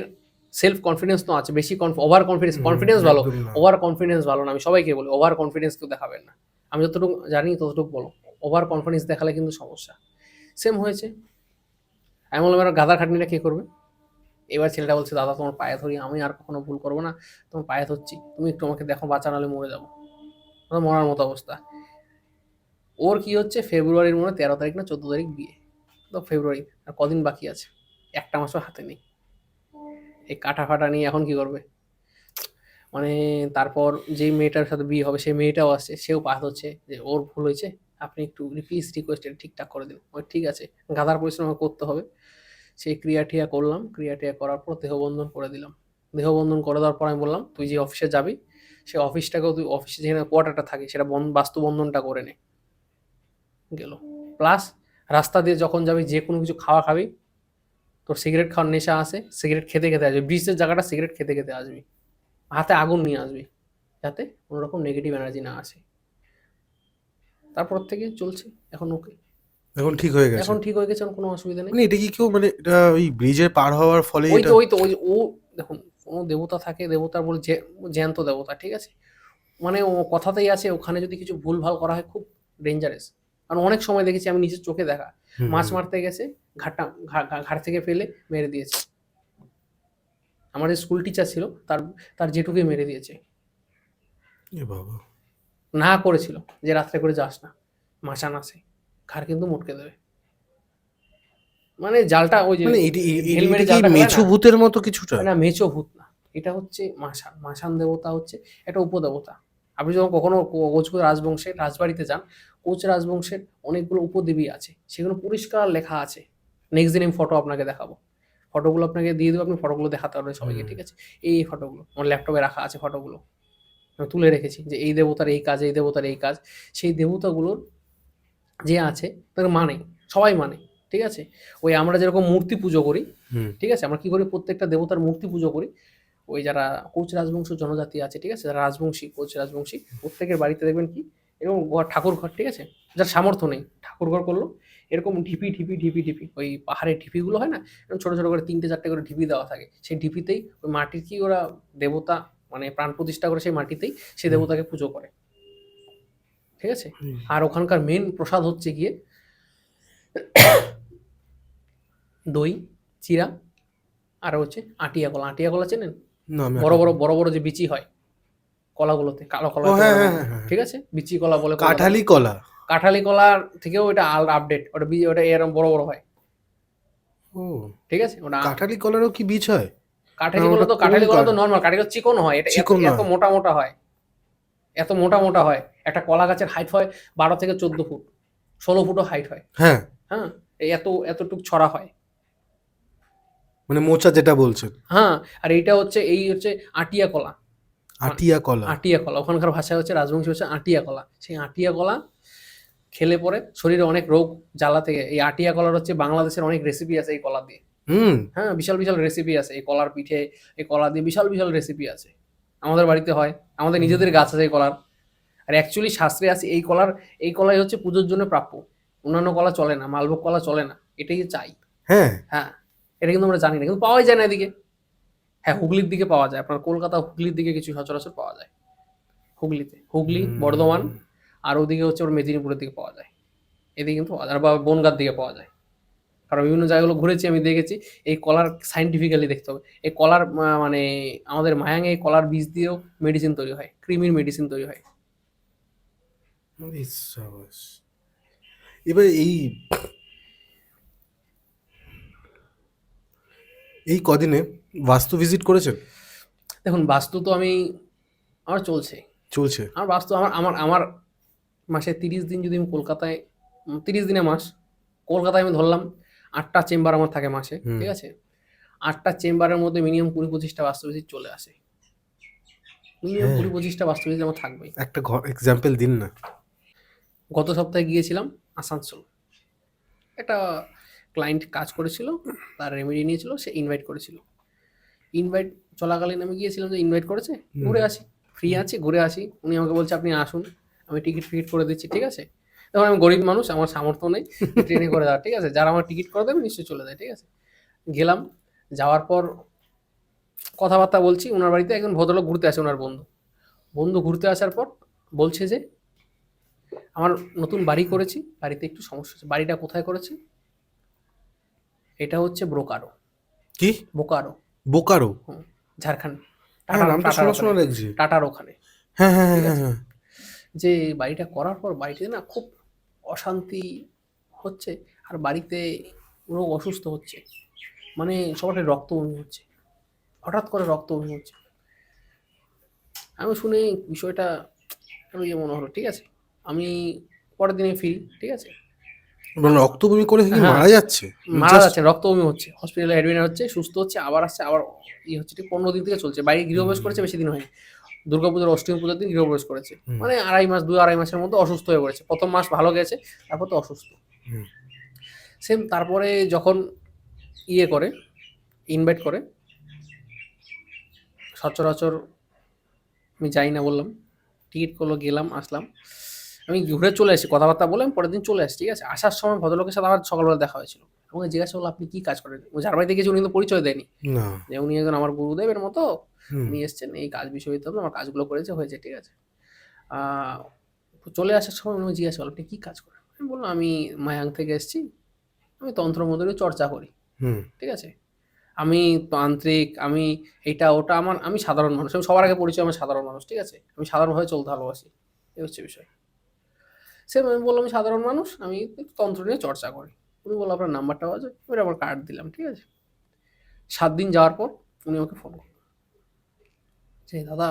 সেলফ কনফিডেন্স তো আছে, বেশি ওভার কনফিডেন্স, কনফিডেন্স ভালো, একদম না। ওভার কনফিডেন্স ভালো না, আমি সবাইকে বলি ওভার কনফিডেন্স কেউ দেখাবেন না। আমি যতটুকু জানি ততটুকু বলো, ওভার কনফিডেন্স দেখালে কিন্তু সমস্যা। সেম হয়েছে, আমি বললাম এবার গাদার খাটনিটা কে করবে। এবার ছেলেটা বলছে, দাদা তোমার পায়ে ধরি, আমি আর কখনো ভুল করবো না, তোমার পায়ে ধরছি, তুমি একটু আমাকে দেখো, বাঁচা নাহলে মরে যাবো। মরার মতো অবস্থা। ওর কি হচ্ছে, ফেব্রুয়ারির মনে 13 তারিখ না 14 তারিখ বিয়ে, তো ফেব্রুয়ারি আর কদিন বাকি আছে, একটা মাসও হাতে নেই। এই কাটা ফাটা নিয়ে এখন কি করবে, মানে। তারপর যেই মেয়েটার সাথে বিয়ে হবে সেই মেয়েটাও আসছে, সেও পাস হচ্ছে যে ওর ভুল হয়েছে, আপনি একটু প্লিজ রিকোয়েস্ট ঠিকঠাক করে দিন। ওই ঠিক আছে, গাধার পরিশ্রম করতে হবে। সেই ক্রিয়া করলাম, ক্রিয়া করার পর দেহবন্ধন করে দিলাম। দেহবন্ধন করে দেওয়ার পর আমি বললাম, তুই যে অফিসে যাবি, সেই অফিসটাকেও তুই, অফিসে যেখানে কোয়ার্টারটা থাকে সেটা বাস্তুবন্ধনটা করে নে। গেল। প্লাস রাস্তা দিয়ে যখন যাবি, যে কোনো কিছু খাওয়া খাবি, তোর সিগারেট খাওয়ার নেশা আছে, সিগারেট খেতে খেতে আসবি, ব্রিজের জায়গাটা সিগারেট খেতে খেতে আসবি, হাতে আগুন নিয়ে আসবি, যাতে কোনো রকম নেগেটিভ এনার্জি না আসে। তারপর থেকে চলছে, এখন ওকে, এখন ঠিক হয়ে গেছে। এখন ঠিক হয়ে গেছে, এখন কোনো অসুবিধা নেই। মানে এটা কি কেউ, মানে এটা ওই ব্রিজে পার হওয়ার ফলে ওই এটা? তো ওই তো ওই যে ও, দেখুন, কোনো দেবতা থাকে, দেবতার বলে যে জ্যান্ত দেবতা, ঠিক আছে। মানে ও কথাতেই আছে, ওখানে যদি কিছু ভুল ভাল করা হয় খুব ডেঞ্জারাস। কারণ অনেক সময় দেখেছি আমি নিজের চোখে দেখা, হুম মাছ হুম। মারতে গেছে, ঘাট থেকে ফেলে মেরে দিয়েছে। আমার যে স্কুল টিচার ছিল, তার তার জেঠুকে মেরে দিয়েছে। এ বাবা। না করেছিল যে রাত্রে করে যাস না, মাসান আছে, ঘাড় কিন্তু মটকে দেবে। মানে জালটা ওই যে মানে ঢিল এটা মেরে কি জালটা ফেলায় মেছো না। ভূতের মতো কিছুটা? না, মেছো ভূত না, এটা হচ্ছে মাসান। মাসান দেবতা হচ্ছে একটা উপদেবতা। আপনি যখন কখনো কোচ রাজবংশের রাজবাড়িতে যান, কোচ রাজবংশের অনেকগুলো উপদেবী আছে, সেগুলো পরিষ্কার লেখা আছে। নেক্সট দিন আমি ফটো আপনাকে দেখাবো, ফটোগুলো আপনাকে দিয়ে দেবো, আপনি ফটোগুলো দেখাতে পারবেন সবাইকে, হুম। ঠিক আছে। এই ফটোগুলো আমার ল্যাপটপে রাখা আছে, ফটোগুলো আমি তুলে রেখেছি, যে এই দেবতার এই কাজ, এই দেবতার এই কাজ। সেই দেবতাগুলোর যে আছে তাকে মানে, সবাই মানে, ঠিক আছে। ওই আমরা যেরকম মূর্তি পুজো করি, হুম ঠিক আছে, আমরা কি করি, প্রত্যেকটা দেবতার মূর্তি পুজো করি। ওই যারা কোচ রাজবংশ জনজাতি আছে, ঠিক আছে, যারা রাজবংশী, কোচ রাজবংশী, প্রত্যেকের বাড়িতে দেখবেন কি এরকম ঠাকুর ঘর, ঠিক আছে, যার সামর্থ্য নেই ঠাকুর ঘর করলো, এরকম ঢিপি ওই পাহাড়ের ঢিপিগুলো হয় না, এরকম ছোট ছোট করে 3টে 4টে করে ঢিপি দেওয়া থাকে, সেই ঢিপিতেই ওই মাটির কি ওরা দেবতা মানে প্রাণ প্রতিষ্ঠা করে, সেই মাটিতেই সেই হুম। দেবতাকে পুজো করে, ঠিক আছে। হুম। আর ওখানকার মেন প্রসাদ হচ্ছে গিয়ে দই, চিড়া, আর হচ্ছে আটিয়া কলা। আটিয়া কলা চেনেন? না আমি বড় বড় বড় বড় যে বিচি হয় কলাগুলোতে, কালো কলা ও এত হ্যাঁ বড় হ্যাঁ বড়, হ্যাঁ হ্যাঁ। ঠিক আছে, বিচি কলা বলে কলকাতায়। কাঁঠালি কলা। কাঁঠালি কলার থেকেও ওটা আলাদা আপডেট, ওটা ওটা এরকম বড় বড় হয়, ও, ঠিক আছে, ওটা। কাঁঠালি কলারও কি বীজ হয়? কাঠালি কলা ওটা তো, কাঠালি কলা তো কোন নর্মাল, কাঠালি কলা চিকন হয়, এটা এত চিকন এত হয়? মোটা মোটা হয়, এত মোটা মোটা হয়। একটা কলা গাছের হাইট হয় 12 থেকে 14 ফুট, 16 ফুটও হাইট হয়। হ্যাঁ, হ্যাঁ, এই এতটুক ছড়া হয়। মানে মোচা যেটা বলছেন। হ্যাঁ, আর এইটা হচ্ছে এই হচ্ছে আটিয়া কলা। আটিয়া কলা। আটিয়া কলা ওখানকার ভাষায় হচ্ছে, রাজবংশী হচ্ছে আটিয়া কলা। সেই আটিয়া কলা খেলে পরে শরীরে অনেক রোগ জ্বালা থেকে, এই আটিয়া কলার হচ্ছে বাংলাদেশের অনেক রেসিপি আছে এই কলা দিয়ে। হুম। হ্যাঁ, বিশাল বিশাল রেসিপি আছে এই কলার পিঠে, এই কলা দিয়ে বিশাল বিশাল রেসিপি আছে। আমাদের বাড়িতে হয়, আমাদের নিজেদের গাছ আছে এই কলার। আর অ্যাকচুয়ালি শাস্ত্রে আছে এই কলার, এই কলাই হচ্ছে পুজোর জন্য প্রাপ্য। অন্যান্য কলা চলে না, মালভোগ কলা চলে না, এটাই চাই। হ্যাঁ। হ্যাঁ, এটা কিন্তু আমরা জানি না, কিন্তু পাওয়াই যায় না এদিকে। হ্যাঁ, হুগলির দিকে পাওয়া যায়, আপনার কলকাতা হুগলির দিকে কিছু সচরাচর পাওয়া যায়। হুগলিতে, হুগলি, বর্ধমান, আর ওদিকে হচ্ছে ওর মেদিনীপুরের দিকে পাওয়া যায়। এদিকে কিন্তু পাওয়া যায় না, বা বনগাঁর দিকে পাওয়া যায়। কারণ বিভিন্ন জায়গাগুলো ঘুরেছি, আমি দেখেছি এই কলার সাইন্টিফিক্যালি দেখতে হবে। এই কলার মানে আমাদের মায়াঙে এই কলার বীজ দিয়েও মেডিসিন তৈরি হয়, কৃমির মেডিসিন তৈরি হয়। ইস সাবাস। এবার এই এই কদিনে বাস্তু ভিজিট করেছেন? দেখুন, বাস্তু তো আমি, আমার চলছে। চলছে। আমার বাস্তু আমার আমার আমার মাসে 30 দিন যদি আমি কলকাতায়, 30 দিনে মাস, কলকাতায় আমি ধরলাম 8টা চেম্বার আমার থাকে মাসে, হুম। ঠিক আছে? 8টা চেম্বারের মধ্যে মিনিমাম 20-25টা বাস্তু ভিজিট চলে আসে। মিনিমাম হ্যাঁ, 20-25টা বাস্তু ভিজিট আমার থাকবেই। একটা এক্সাম্পল দিন না। গত সপ্তাহে গিয়েছিলাম আসানসোল। একটা ক্লায়েন্ট কাজ করেছিল, তার রেমেডি নিয়েছিল, সে ইনভাইট করেছিল। ইনভাইট চলাকালীন আমি গিয়েছিলাম যে ইনভাইট করেছে, ঘুরে আসি, ফ্রি আছি ঘুরে আসি। উনি আমাকে বলছে আপনি আসুন, আমি টিকিট ফিকিট করে দিচ্ছি, ঠিক আছে? তখন আমি গরিব মানুষ, আমার সামর্থ্য নেই ট্রেনে করে দেওয়ার, ঠিক আছে? যারা আমার টিকিট করে দেবে নিশ্চয়ই চলে যায়, ঠিক আছে? গেলাম, যাওয়ার পর কথাবার্তা বলছি। ওনার বাড়িতে একজন ভদ্রলোক ঘুরতে আসে, ওনার বন্ধু। বন্ধু ঘুরতে আসার পর বলছে যে আমার নতুন বাড়ি করেছি, বাড়িতে একটু সমস্যা হচ্ছে। বাড়িটা কোথায় করেছে? এটা হচ্ছে ব্রোকারো, কি? বোকারো। বোকারো? হুম, ঝাড়খণ্ড, হ্যাঁ, টাটার নামটা টাটার শোনা ওখানে, শোনা লাগছে। টাটার ওখানে, হ্যাঁ, হ্যাঁ, ঠিক হ্যাঁ, হ্যাঁ, আছে? হ্যাঁ। যে বাড়িটা করার পর বাড়িতে না খুব অশান্তি হচ্ছে, আর বাড়িতে রোগ অসুস্থ হচ্ছে, মানে সবার রক্ত বমি হচ্ছে, হঠাৎ করে রক্ত বমি হচ্ছে। আমি শুনে বিষয়টা একটু ইয়ে মনে হলো, ঠিক আছে? আমি পরের দিনে ফিরি, ঠিক আছে? মানে রক্ত বমি করে কি হ্যাঁ, মারা যাচ্ছে? মারা জাস্ট। যাচ্ছে, রক্ত বমি হচ্ছে, হসপিটালে অ্যাডমিট হচ্ছে, সুস্থ হচ্ছে, আবার আসছে, আবার ই হচ্ছে, ঠিক 15 দিন থেকে চলছে। বাড়ি গৃহপ্রবেশ করেছে, বেশি দিন হয়নি। দুর্গাপুজোর অষ্টমী পুজোর দিন গৃহপ্রবেশ করেছে। হুম। মানে 2 আড়াই মাসের মধ্যে অসুস্থ হয়ে পড়েছে। প্রথম মাস ভালো গেছে, তারপর তো অসুস্থ। হুম। সেম তারপরে যখন ইয়ে করে, ইনভাইট করে, সচরাচর আমি যাই না বললাম, টিকিট করলো, গেলাম, আসলাম। আমি ঘুরে চলে এসেছি, কথাবার্তা বলে আমি পরের দিন চলে আসছি, ঠিক আছে? আসার সময় ভদ্রলোকের সাথে আমার সকালবেলা দেখা হয়েছিল। আমাকে জিজ্ঞাসা করলো আপনি কি কাজ করেন? ও যার বাড়িতে গেছি উনি কিন্তু পরিচয় দেয়নি না। যে উনি একজন আমার গুরুদেবের মতো। হুম। উনি এসছেন এই কাজ বিষয়ে, তো আমার কাজগুলো করেছে, হয়েছে, ঠিক আছে? আহ, চলে আসার সময় উনি জিজ্ঞাসা করলো আপনি কি কাজ করেন? আমি বললাম আমি মায়াং থেকে এসেছি, আমি তন্ত্র মন্ত্রের চর্চা করি, হুম। ঠিক আছে? আমি তান্ত্রিক, আমি এটা ওটা, আমি সাধারণ মানুষ, আমি সবার আগে পরিচয় আমার সাধারণ মানুষ, ঠিক আছে? আমি সাধারণভাবে চলতে ভালোবাসি, এই হচ্ছে বিষয়। সে আমি বললাম আমি সাধারণ মানুষ, আমি একটু তন্ত্র নিয়ে চর্চা করি। উনি বললো আপনার নাম্বারটা আছে, এবার আমার কার্ড দিলাম, ঠিক আছে? 7 দিন যাওয়ার পর উনি আমাকে ফোন করলেন যে দাদা,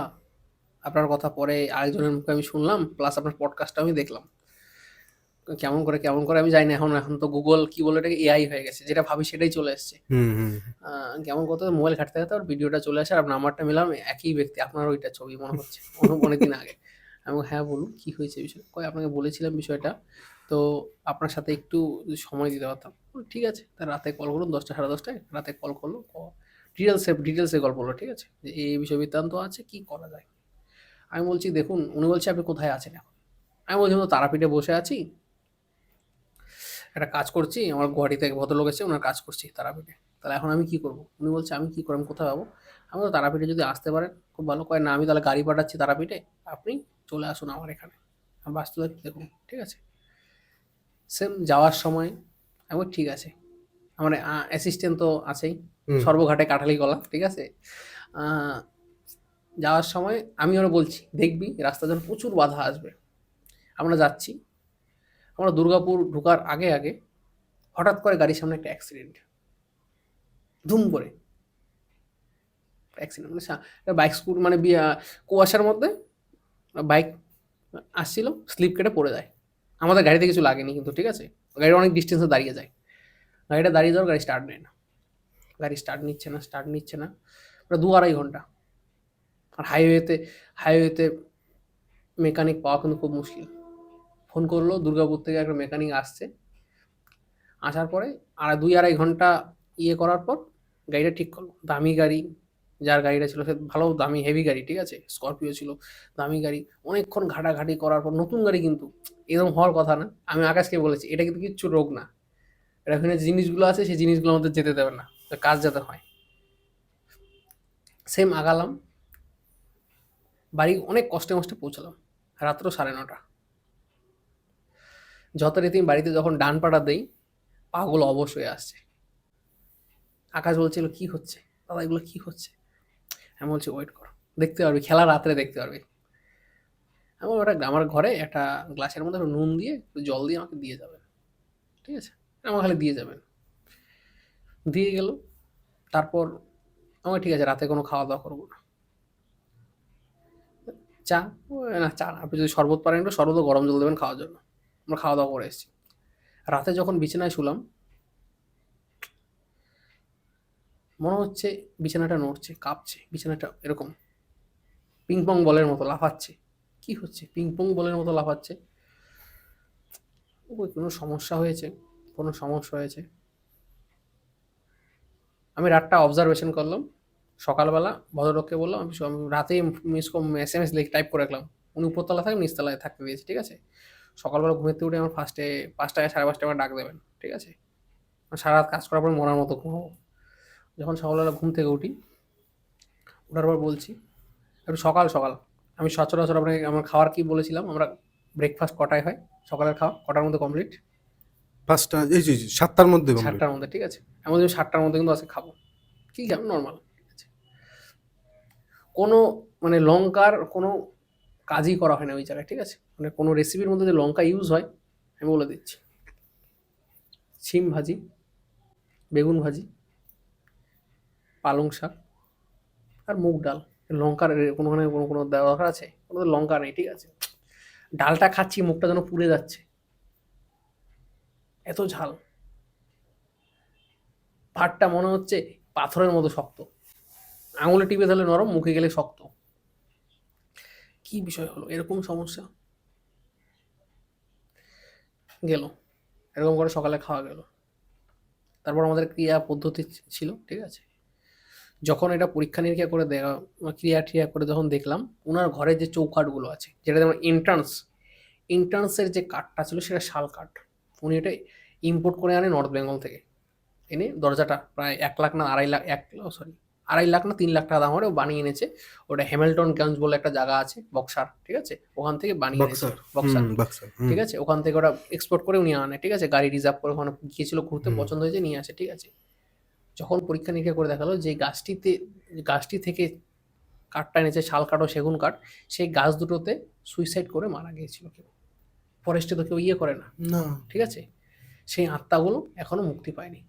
আপনার কথা পরে আরেকজনের মুখে আমি শুনলাম, প্লাস আপনার পডকাস্টটা আমি দেখলাম। কেমন করে আমি জানি না, এখন তো গুগল কি বলে এটাকে, এআই হয়ে গেছে, যেটা ভাবি সেটাই চলে এসছে। হুম। হুম। কেমন করতে মোবাইল ঘাটতে ঘাটতে আর ভিডিওটা চলে আসে, আর নাম্বারটা মিলাম, একই ব্যক্তি, আপনার ওইটা ছবি মনে হচ্ছে, অনেক দিন আগে। আমি বললাম, হ্যাঁ বলুন কি হয়েছে বিষয়? কয় আপনাকে বলেছিলাম বিষয়টা, তো আপনার সাথে একটু যদি সময় দিতে পারতাম। বললাম, ঠিক আছে, তা রাতে কল করুন, 10টা সাড়ে 10টায় রাতে কল করলো। ডিটেলসে গল্প হলো, ঠিক আছে? যে এই বিষয় বৃত্তান্ত আছে, কি করা যায়। আমি বলছি দেখুন, উনি বলছে আপনি কোথায় আছেন এখন? আমি বলছি আমি তো তারাপীঠে বসে আছি, একটা কাজ করছি, আমার গুয়াহাটিতে এক ভদ্রলোক এসেছে, ওনার কাজ করছি তারাপীঠে। তাহলে এখন আমি কি করব? উনি বলছে আমি কি করব, আমি কোথায় পাবো? আমি তো তারাপীঠে যদি আসতে পারেন খুব ভালো। কয় না আমি তাহলে গাড়ি পাঠাচ্ছি তারাপীঠে, আপনি চলে আসুন আমার এখানে, আমি বাস্তবে দেখুন, ঠিক আছে? সেম যাওয়ার সময় আমি বলি, ঠিক আছে, আমার অ্যাসিস্ট্যান্ট তো আছেই, হুম। সর্বঘাটে কাঠালি গলা, ঠিক আছে? আহ, যাওয়ার সময় আমি ওরা বলছি দেখবি রাস্তা যখন প্রচুর বাধা আসবে, আমরা যাচ্ছি, আমরা দুর্গাপুর ঢোকার আগে আগে হঠাৎ করে গাড়ির সামনে একটা অ্যাক্সিডেন্ট, ধুম করে। অ্যাক্সিডেন্ট মানে বাইক স্কুট মানে কুয়াশার মধ্যে বাইক আসছিল, স্লিপ কেটে পড়ে যায়। আমাদের গাড়িতে কিছু লাগেনি কিন্তু, ঠিক আছে। গাড়িটা অনেক ডিস্টেন্সে দাঁড়িয়ে যায়। গাড়িটা দাঁড়িয়ে যাওয়ার গাড়ি স্টার্ট নেয় না, গাড়ি স্টার্ট নিচ্ছে না প্রায় 2-2.5 ঘন্টা। আর হাইওয়েতে মেকানিক পাওয়া কিন্তু খুব মুশকিল। ফোন করলো, দুর্গাপুর থেকে একটা মেকানিক আসছে। আসার পরে 2-2.5 ঘন্টা করার পর গাড়িটা ঠিক করলো। দামি গাড়ি, যার গাড়িটা ছিল সে ভালো দামি হেভি গাড়ি, ঠিক আছে, স্করপিও ছিল, দামি গাড়ি। অনেকক্ষণ ঘাটাঘাটি করার পর নতুন গাড়ি কিন্তু, এরকম হওয়ার কথা না। আমি আকাশকে বলেছি এটা কিন্তু কিচ্ছু রোগ না, এটা এখানে যে জিনিসগুলো আছে সেই জিনিসগুলো আমাদের যেতে দেবে না, কাজ যাতে হয়। সেম আগালাম, বাড়ি অনেক কষ্টে মষ্টে পৌঁছালাম, রাত্র 9:30। যথারীতি বাড়িতে যখন ডান পাটা দেই, পাগুলো অবশ হয়ে আসছে। আকাশ বলছিল কি হচ্ছে দাদা, এগুলো কি হচ্ছে? আমি বলছি ওয়েট করো, দেখতে পারবি, খেলা রাত্রে দেখতে পারবি। আমার ঘরে একটা গ্লাসের মধ্যে একটু নুন দিয়ে একটু জল দিয়ে আমাকে দিয়ে যাবেন, ঠিক আছে, আমার খালি দিয়ে যাবেন। দিয়ে গেল। তারপর আমার ঠিক আছে, রাতে কোনো খাওয়া দাওয়া করবো না, চা, না চা না, আপনি যদি শরবত পারেন একটু শরবত ও গরম জল দেবেন খাওয়ার জন্য। আমরা খাওয়া দাওয়া করে এসেছি। রাতে যখন বিছানায় শুলাম, মনে হচ্ছে বিছানাটা নড়ছে, কাঁপছে, বিছানাটা এরকম পিং পং বলের মতো লাফাচ্ছে। কি হচ্ছে? পিং পং বলের মতো লাফাচ্ছে। ওই কোনো সমস্যা হয়েছে, কোনো সমস্যা হয়েছে। আমি রাতটা অবজারভেশন করলাম। সকালবেলা ভদ্রলোককে বললাম আমি রাতেই SMS লিখে টাইপ করে রাখলাম। উনি উপরতলা থাকেন, নিচতলায় থাকতে দিয়েছি, ঠিক আছে। সকালবেলা ঘুমের থেকে উঠে আমার ফার্স্টে 5টায় 5:30টায় আমার ডাক দেবেন, ঠিক আছে। সারা রাত কাজ করার পর মরার মতো ঘুমাবো। যখন সকালবেলা ঘুম থেকে উঠি, ওঠার পর বলছি একটু সকাল সকাল, আমি সচরাচর আপনাকে আমার খাওয়ার কি বলেছিলাম, আমরা ব্রেকফাস্ট কটায় হয়, সকালের খাওয়া কটার মধ্যে কমপ্লিট? 5টা, এই যে 7টার মধ্যে কমপ্লিট। 7টার মধ্যে, ঠিক আছে। এমন যদি 7টার মধ্যে কিন্তু আজকে খাবো, কি খাবো নর্মাল, ঠিক আছে। কোনো মানে লঙ্কার কোনো কাজই করা হয় না ওই জায়গায়, ঠিক আছে। মানে কোনো রেসিপির মধ্যে যে লঙ্কা ইউজ হয়, আমি বলে দিচ্ছি। শিম ভাজি, বেগুন ভাজি, পালং শাক আর মুগ ডাল। লঙ্কার কোনোখানে কোনো কোনো দেওয়া দরকার আছে? কোনো লঙ্কা নেই, ঠিক আছে। ডালটা খাচ্ছি, মুখটা যেন পুড়ে যাচ্ছে, এত ঝাল। ভাতটা মনে হচ্ছে পাথরের মতো শক্ত, আঙুলে টিপে ধরলে নরম, মুখে গেলে শক্ত। কি বিষয় হলো, এরকম সমস্যা গেল, এরকম করে সকালে খাওয়া গেল। তারপর আমাদের ক্রিয়া পদ্ধতি ছিল, ঠিক আছে। যখন এটা পরীক্ষা নিরীক্ষা করে ক্রিয়া টিয়া করে যখন দেখলাম, ওনার ঘরে যে চৌকাঠগুলো আছে, যেটা যেমন এন্ট্রান্সের যে কাঠটা ছিল সেটা শাল কাঠ। উনি এটা ইম্পোর্ট করে আনে নর্থ বেঙ্গল থেকে। এনে দরজাটা প্রায় 1 লাখ না 2.5 লাখ, 2.5 লাখ না 3 লাখ টাকা দাম করে ও বানিয়ে এনেছে। ওটা হ্যামিল্টনগঞ্জ বলে একটা জায়গা আছে, বক্সার, ঠিক আছে, ওখান থেকে বানিয়ে এনেছে। বক্সার, বক্সার, বক্সার, ঠিক আছে, ওখান থেকে ওরা এক্সপোর্ট করে উনি আনে, ঠিক আছে। গাড়ি রিজার্ভ করে ওখানে গিয়েছিল ঘুরতে, পছন্দ হয়েছে, নিয়ে আসে, ঠিক আছে। যখন পরীক্ষা নিরীক্ষা করে দেখালো যে গাছটি থেকে কাঠটা এনেছে, শাল কাঠ ও সেগুন কাঠ, সেই গাছ দুটোতে সুইসাইড করে মারা গিয়েছিল কেউ। ফরেস্টে তো কেউ করে না, না, ঠিক আছে। সেই আত্মাগুলো এখনো মুক্তি পায়নি।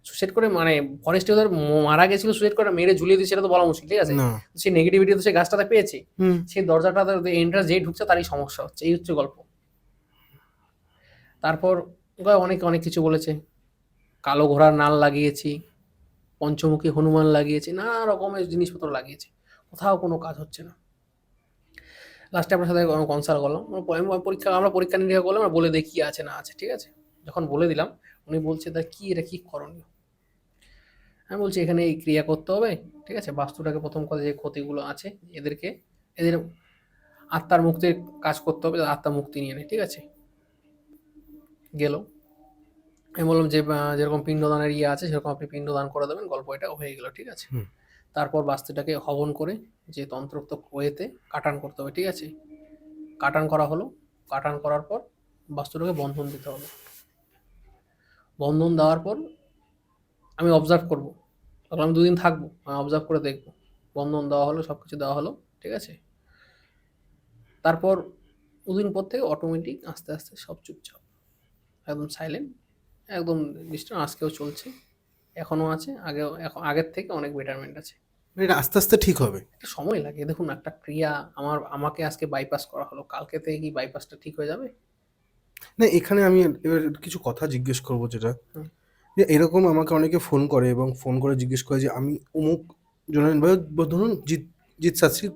সুসাইড করে মানে ফরেস্টে ওদের মারা গেছিল, সুসাইড করে মেরে ঝুলিয়ে দিয়েছে, সেটা তো বলা মুশকিল, ঠিক আছে। না, সেই নেগেটিভিটি তো সেই গাছটাতে পেয়েছে, হুম, সেই দরজাটাতে এন্ট্রান্স যেই ঢুকছে তারই সমস্যা হচ্ছে, এই হচ্ছে গল্প। তারপর অনেক অনেক কিছু বলেছে, কালো ঘোড়ার নাল লাগিয়েছি, পঞ্চমুখী হনুমান লাগিয়েছি, নানা রকমের জিনিসপত্র লাগিয়েছি, কোথাও কোনো কাজ হচ্ছে না। লাস্টে আপনার সাথে কনসাল্ট করলাম, আমরা পরীক্ষা নিরীক্ষা করলাম, আমরা বলে দেখি আছে না আছে, ঠিক আছে। যখন বলে দিলাম, উনি বলছে তা কি এটা কি করণীয়। আমি বলছি এখানে এই ক্রিয়া করতে হবে, ঠিক আছে। বাস্তুটাকে প্রথম কথা যে ক্ষতিগুলো আছে এদের আত্মার মুক্তির কাজ করতে হবে, আত্মা মুক্তি নিয়ে নেয়, ঠিক আছে। গেল। আমি বললাম যে যেরকম পিণ্ডদানের আছে সেরকম আপনি পিণ্ডদান করে দেবেন, গল্প এটা হয়ে গেল, ঠিক আছে। হুম, তারপর বাস্তুটাকে হবন করে যে তন্ত্রোক্ত ওয়েতে কাটান করতে হবে, ঠিক আছে। কাটান করা হলো। কাটান করার পর বাস্তুটাকে বন্ধন দিতে হবে। বন্ধন দেওয়ার পর আমি অবজার্ভ করবো, তখন আমি 2 দিন থাকবো, আমি অবজার্ভ করে দেখবো। বন্ধন দেওয়া হলো, সব কিছু দেওয়া হলো, ঠিক আছে। তারপর 2 দিন পর থেকে অটোমেটিক আস্তে আস্তে সব চুপচাপ, একদম সাইলেন্ট, একদম নিশ্চয় আজকেও চলছে। এখনো আছে, আগের থেকে অনেক বেটারমেন্ট আছে। এটা আস্তে আস্তে ঠিক হবে। একটা সময় লাগে। দেখুন একটা ক্রিয়া, আমাকে আজকে বাইপাস করা হলো, কালকে থেকে কি বাইপাসটা ঠিক হয়ে যাবে? না, এখানে আমি এবার কিছু কথা জিজ্ঞেস করবো, যেটা হুম। যে এরকম আমাকে অনেকে ফোন করে এবং ফোন করে জিজ্ঞেস করে যে আমি অমুক জনের ধরুন জিৎ জিৎ শাস্ত্রী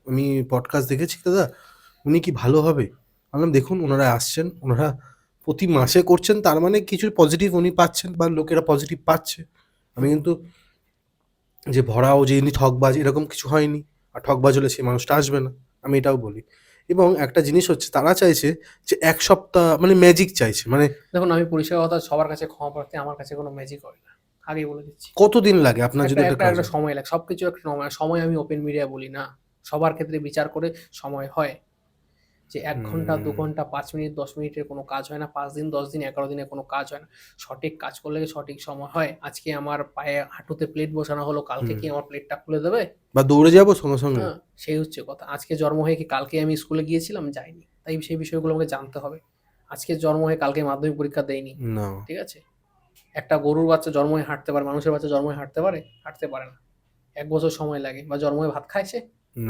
আমি পডকাস্ট দেখেছি দাদা, উনি কি ভালো হবে? বললাম দেখুন, ওনারা আসছেন, ওনারা প্রতি মাসে করছেন, তার মানে কিছু পজিটিভ উনি পাচ্ছেন বা লোকেরা পজিটিভ পাচ্ছে। আমি কিন্তু যে ভরাও যে ইনি ঠকবাজ এরকম কিছু হয়নি, আর ঠকবাজ হলে সেই মানুষটা আসবে না, আমি এটাও বলি। এবং একটা জিনিস হচ্ছে, তারা চাইছে যে এক সপ্তাহ মানে ম্যাজিক চাইছে, মানে দেখুন আমি পরিষ্কার কথা, সবার কাছে ক্ষমা প্রার্থী, আমার কাছে কোনো ম্যাজিক হয় না, আগেই বলে দিচ্ছি। কতদিন লাগে আপনার একটা যদি একটা একটা কাজ একটা হয়? সময় লাগে, সবকিছু একটা সময় আমি ওপেন মিডিয়া বলি না, সবার ক্ষেত্রে বিচার করে সময় হয়। যে ১ ঘন্টা ২ ঘন্টা ৫ মিনিট ১০ মিনিটের কোনো কাজ হয় না, ৫ দিন ১০ দিন ১১ দিনের কোনো কাজ হয় না। সঠিক কাজ করলে সঠিক সময় হয়। আজকে আমার পায়ে হাঁটুতে প্লেট বসানো হলো, কালকে কি আমার প্লেটটা খুলে দেবে? বা দৌড়ে যাবো সঙ্গে সঙ্গে? হ্যাঁ, সেই হচ্ছে কথা। আজকে জন্ম হয়ে কি কালকে আমি স্কুলে গিয়েছিলাম? যাইনি। তাই সেই বিষয়গুলো আমাকে জানতে হবে। আজকে জন্ম হয়ে কালকে মাধ্যমিক পরীক্ষা দেইনি। না। ঠিক আছে? একটা গরুর বাচ্চা জন্ম হয়ে হাঁটতে পারে, মানুষের বাচ্চা জন্ম হয়ে হাঁটতে পারে? হাঁটতে পারে না। ১ বছর সময় লাগে। বা জন্ম হয়ে ভাত খায় সে?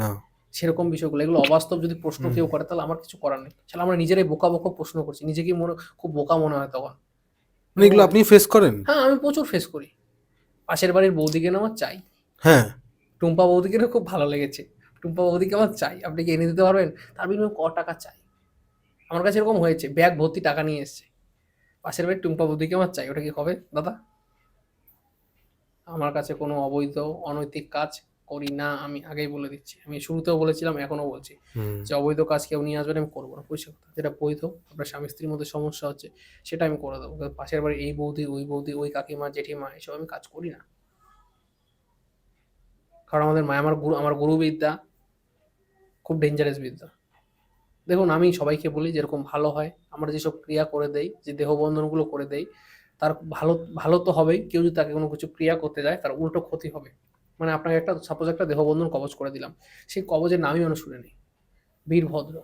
না। সেরকম বিষয়গুলো, এগুলো অবাস্তব যদি প্রশ্ন কেউ করে তাহলে আমার কিছু করার নেই। শালা আমরা নিজেরাই বোকা প্রশ্ন করছি। নিজেকেই খুব বোকা মনে হয় তখন। মানে এগুলো আপনি ফেস করেন? হ্যাঁ, আমি প্রচুর ফেস করি। পাশের বাড়ির বৌদিকে না আমার চাই। হ্যাঁ। টুম্পা বৌদিকে না খুব ভালো লেগেছে। টুম্পা বৌদিকে আমার চাই। আপনি কি এনে দিতে পারবেন? তার বিনিময়ে টাকা চাই? আমার কাছে এরকম হয়েছে। ব্যাগ ভর্তি টাকা নিয়ে এসছে। পাশের বাড়ির টুম্পা বৌদিকে আমার চাই। ওটা কি হবে দাদা? আমার কাছে কোনো অবৈধ, অনৈতিক কাজ করি না, আমি আগেই বলে দিচ্ছি। আমি শুরুতেও বলেছিলাম, এখনো বলছি। যে অবৈধ কাজ কেউ নিয়ে আসবেন, আমি করবো না। পরিষ্কার কথা। যেটা বৈধ, আপনার স্বামী স্ত্রীর মধ্যে সমস্যা হচ্ছে, সেটা আমি করে দেবো। কিন্তু পাশের বাড়ির এই বৌদি, ওই বৌদি, ওই কাকিমা, জেঠিমা, এসব আমি কাজ করি না। কারণ আমাদের মায়, আমার গুরুবিদ্যা খুব ডেঞ্জারাস বিদ্যা। দেখুন আমি সবাইকে বলি যেরকম ভালো হয়, আমরা যেসব ক্রিয়া করে দেই, যে দেহবন্ধনগুলো করে দেই, তার ভালো ভালো তো হবেই। কেউ যদি তাকে কোনো কিছু ক্রিয়া করতে যায়, তার উল্টো ক্ষতি হবে। মানে আপনাকে সাপোজ একটা দেহবন্ধন কবচ করে দিলাম, সেই কবচের নামই মানুষ শুনে নেই। বীরভদ্র,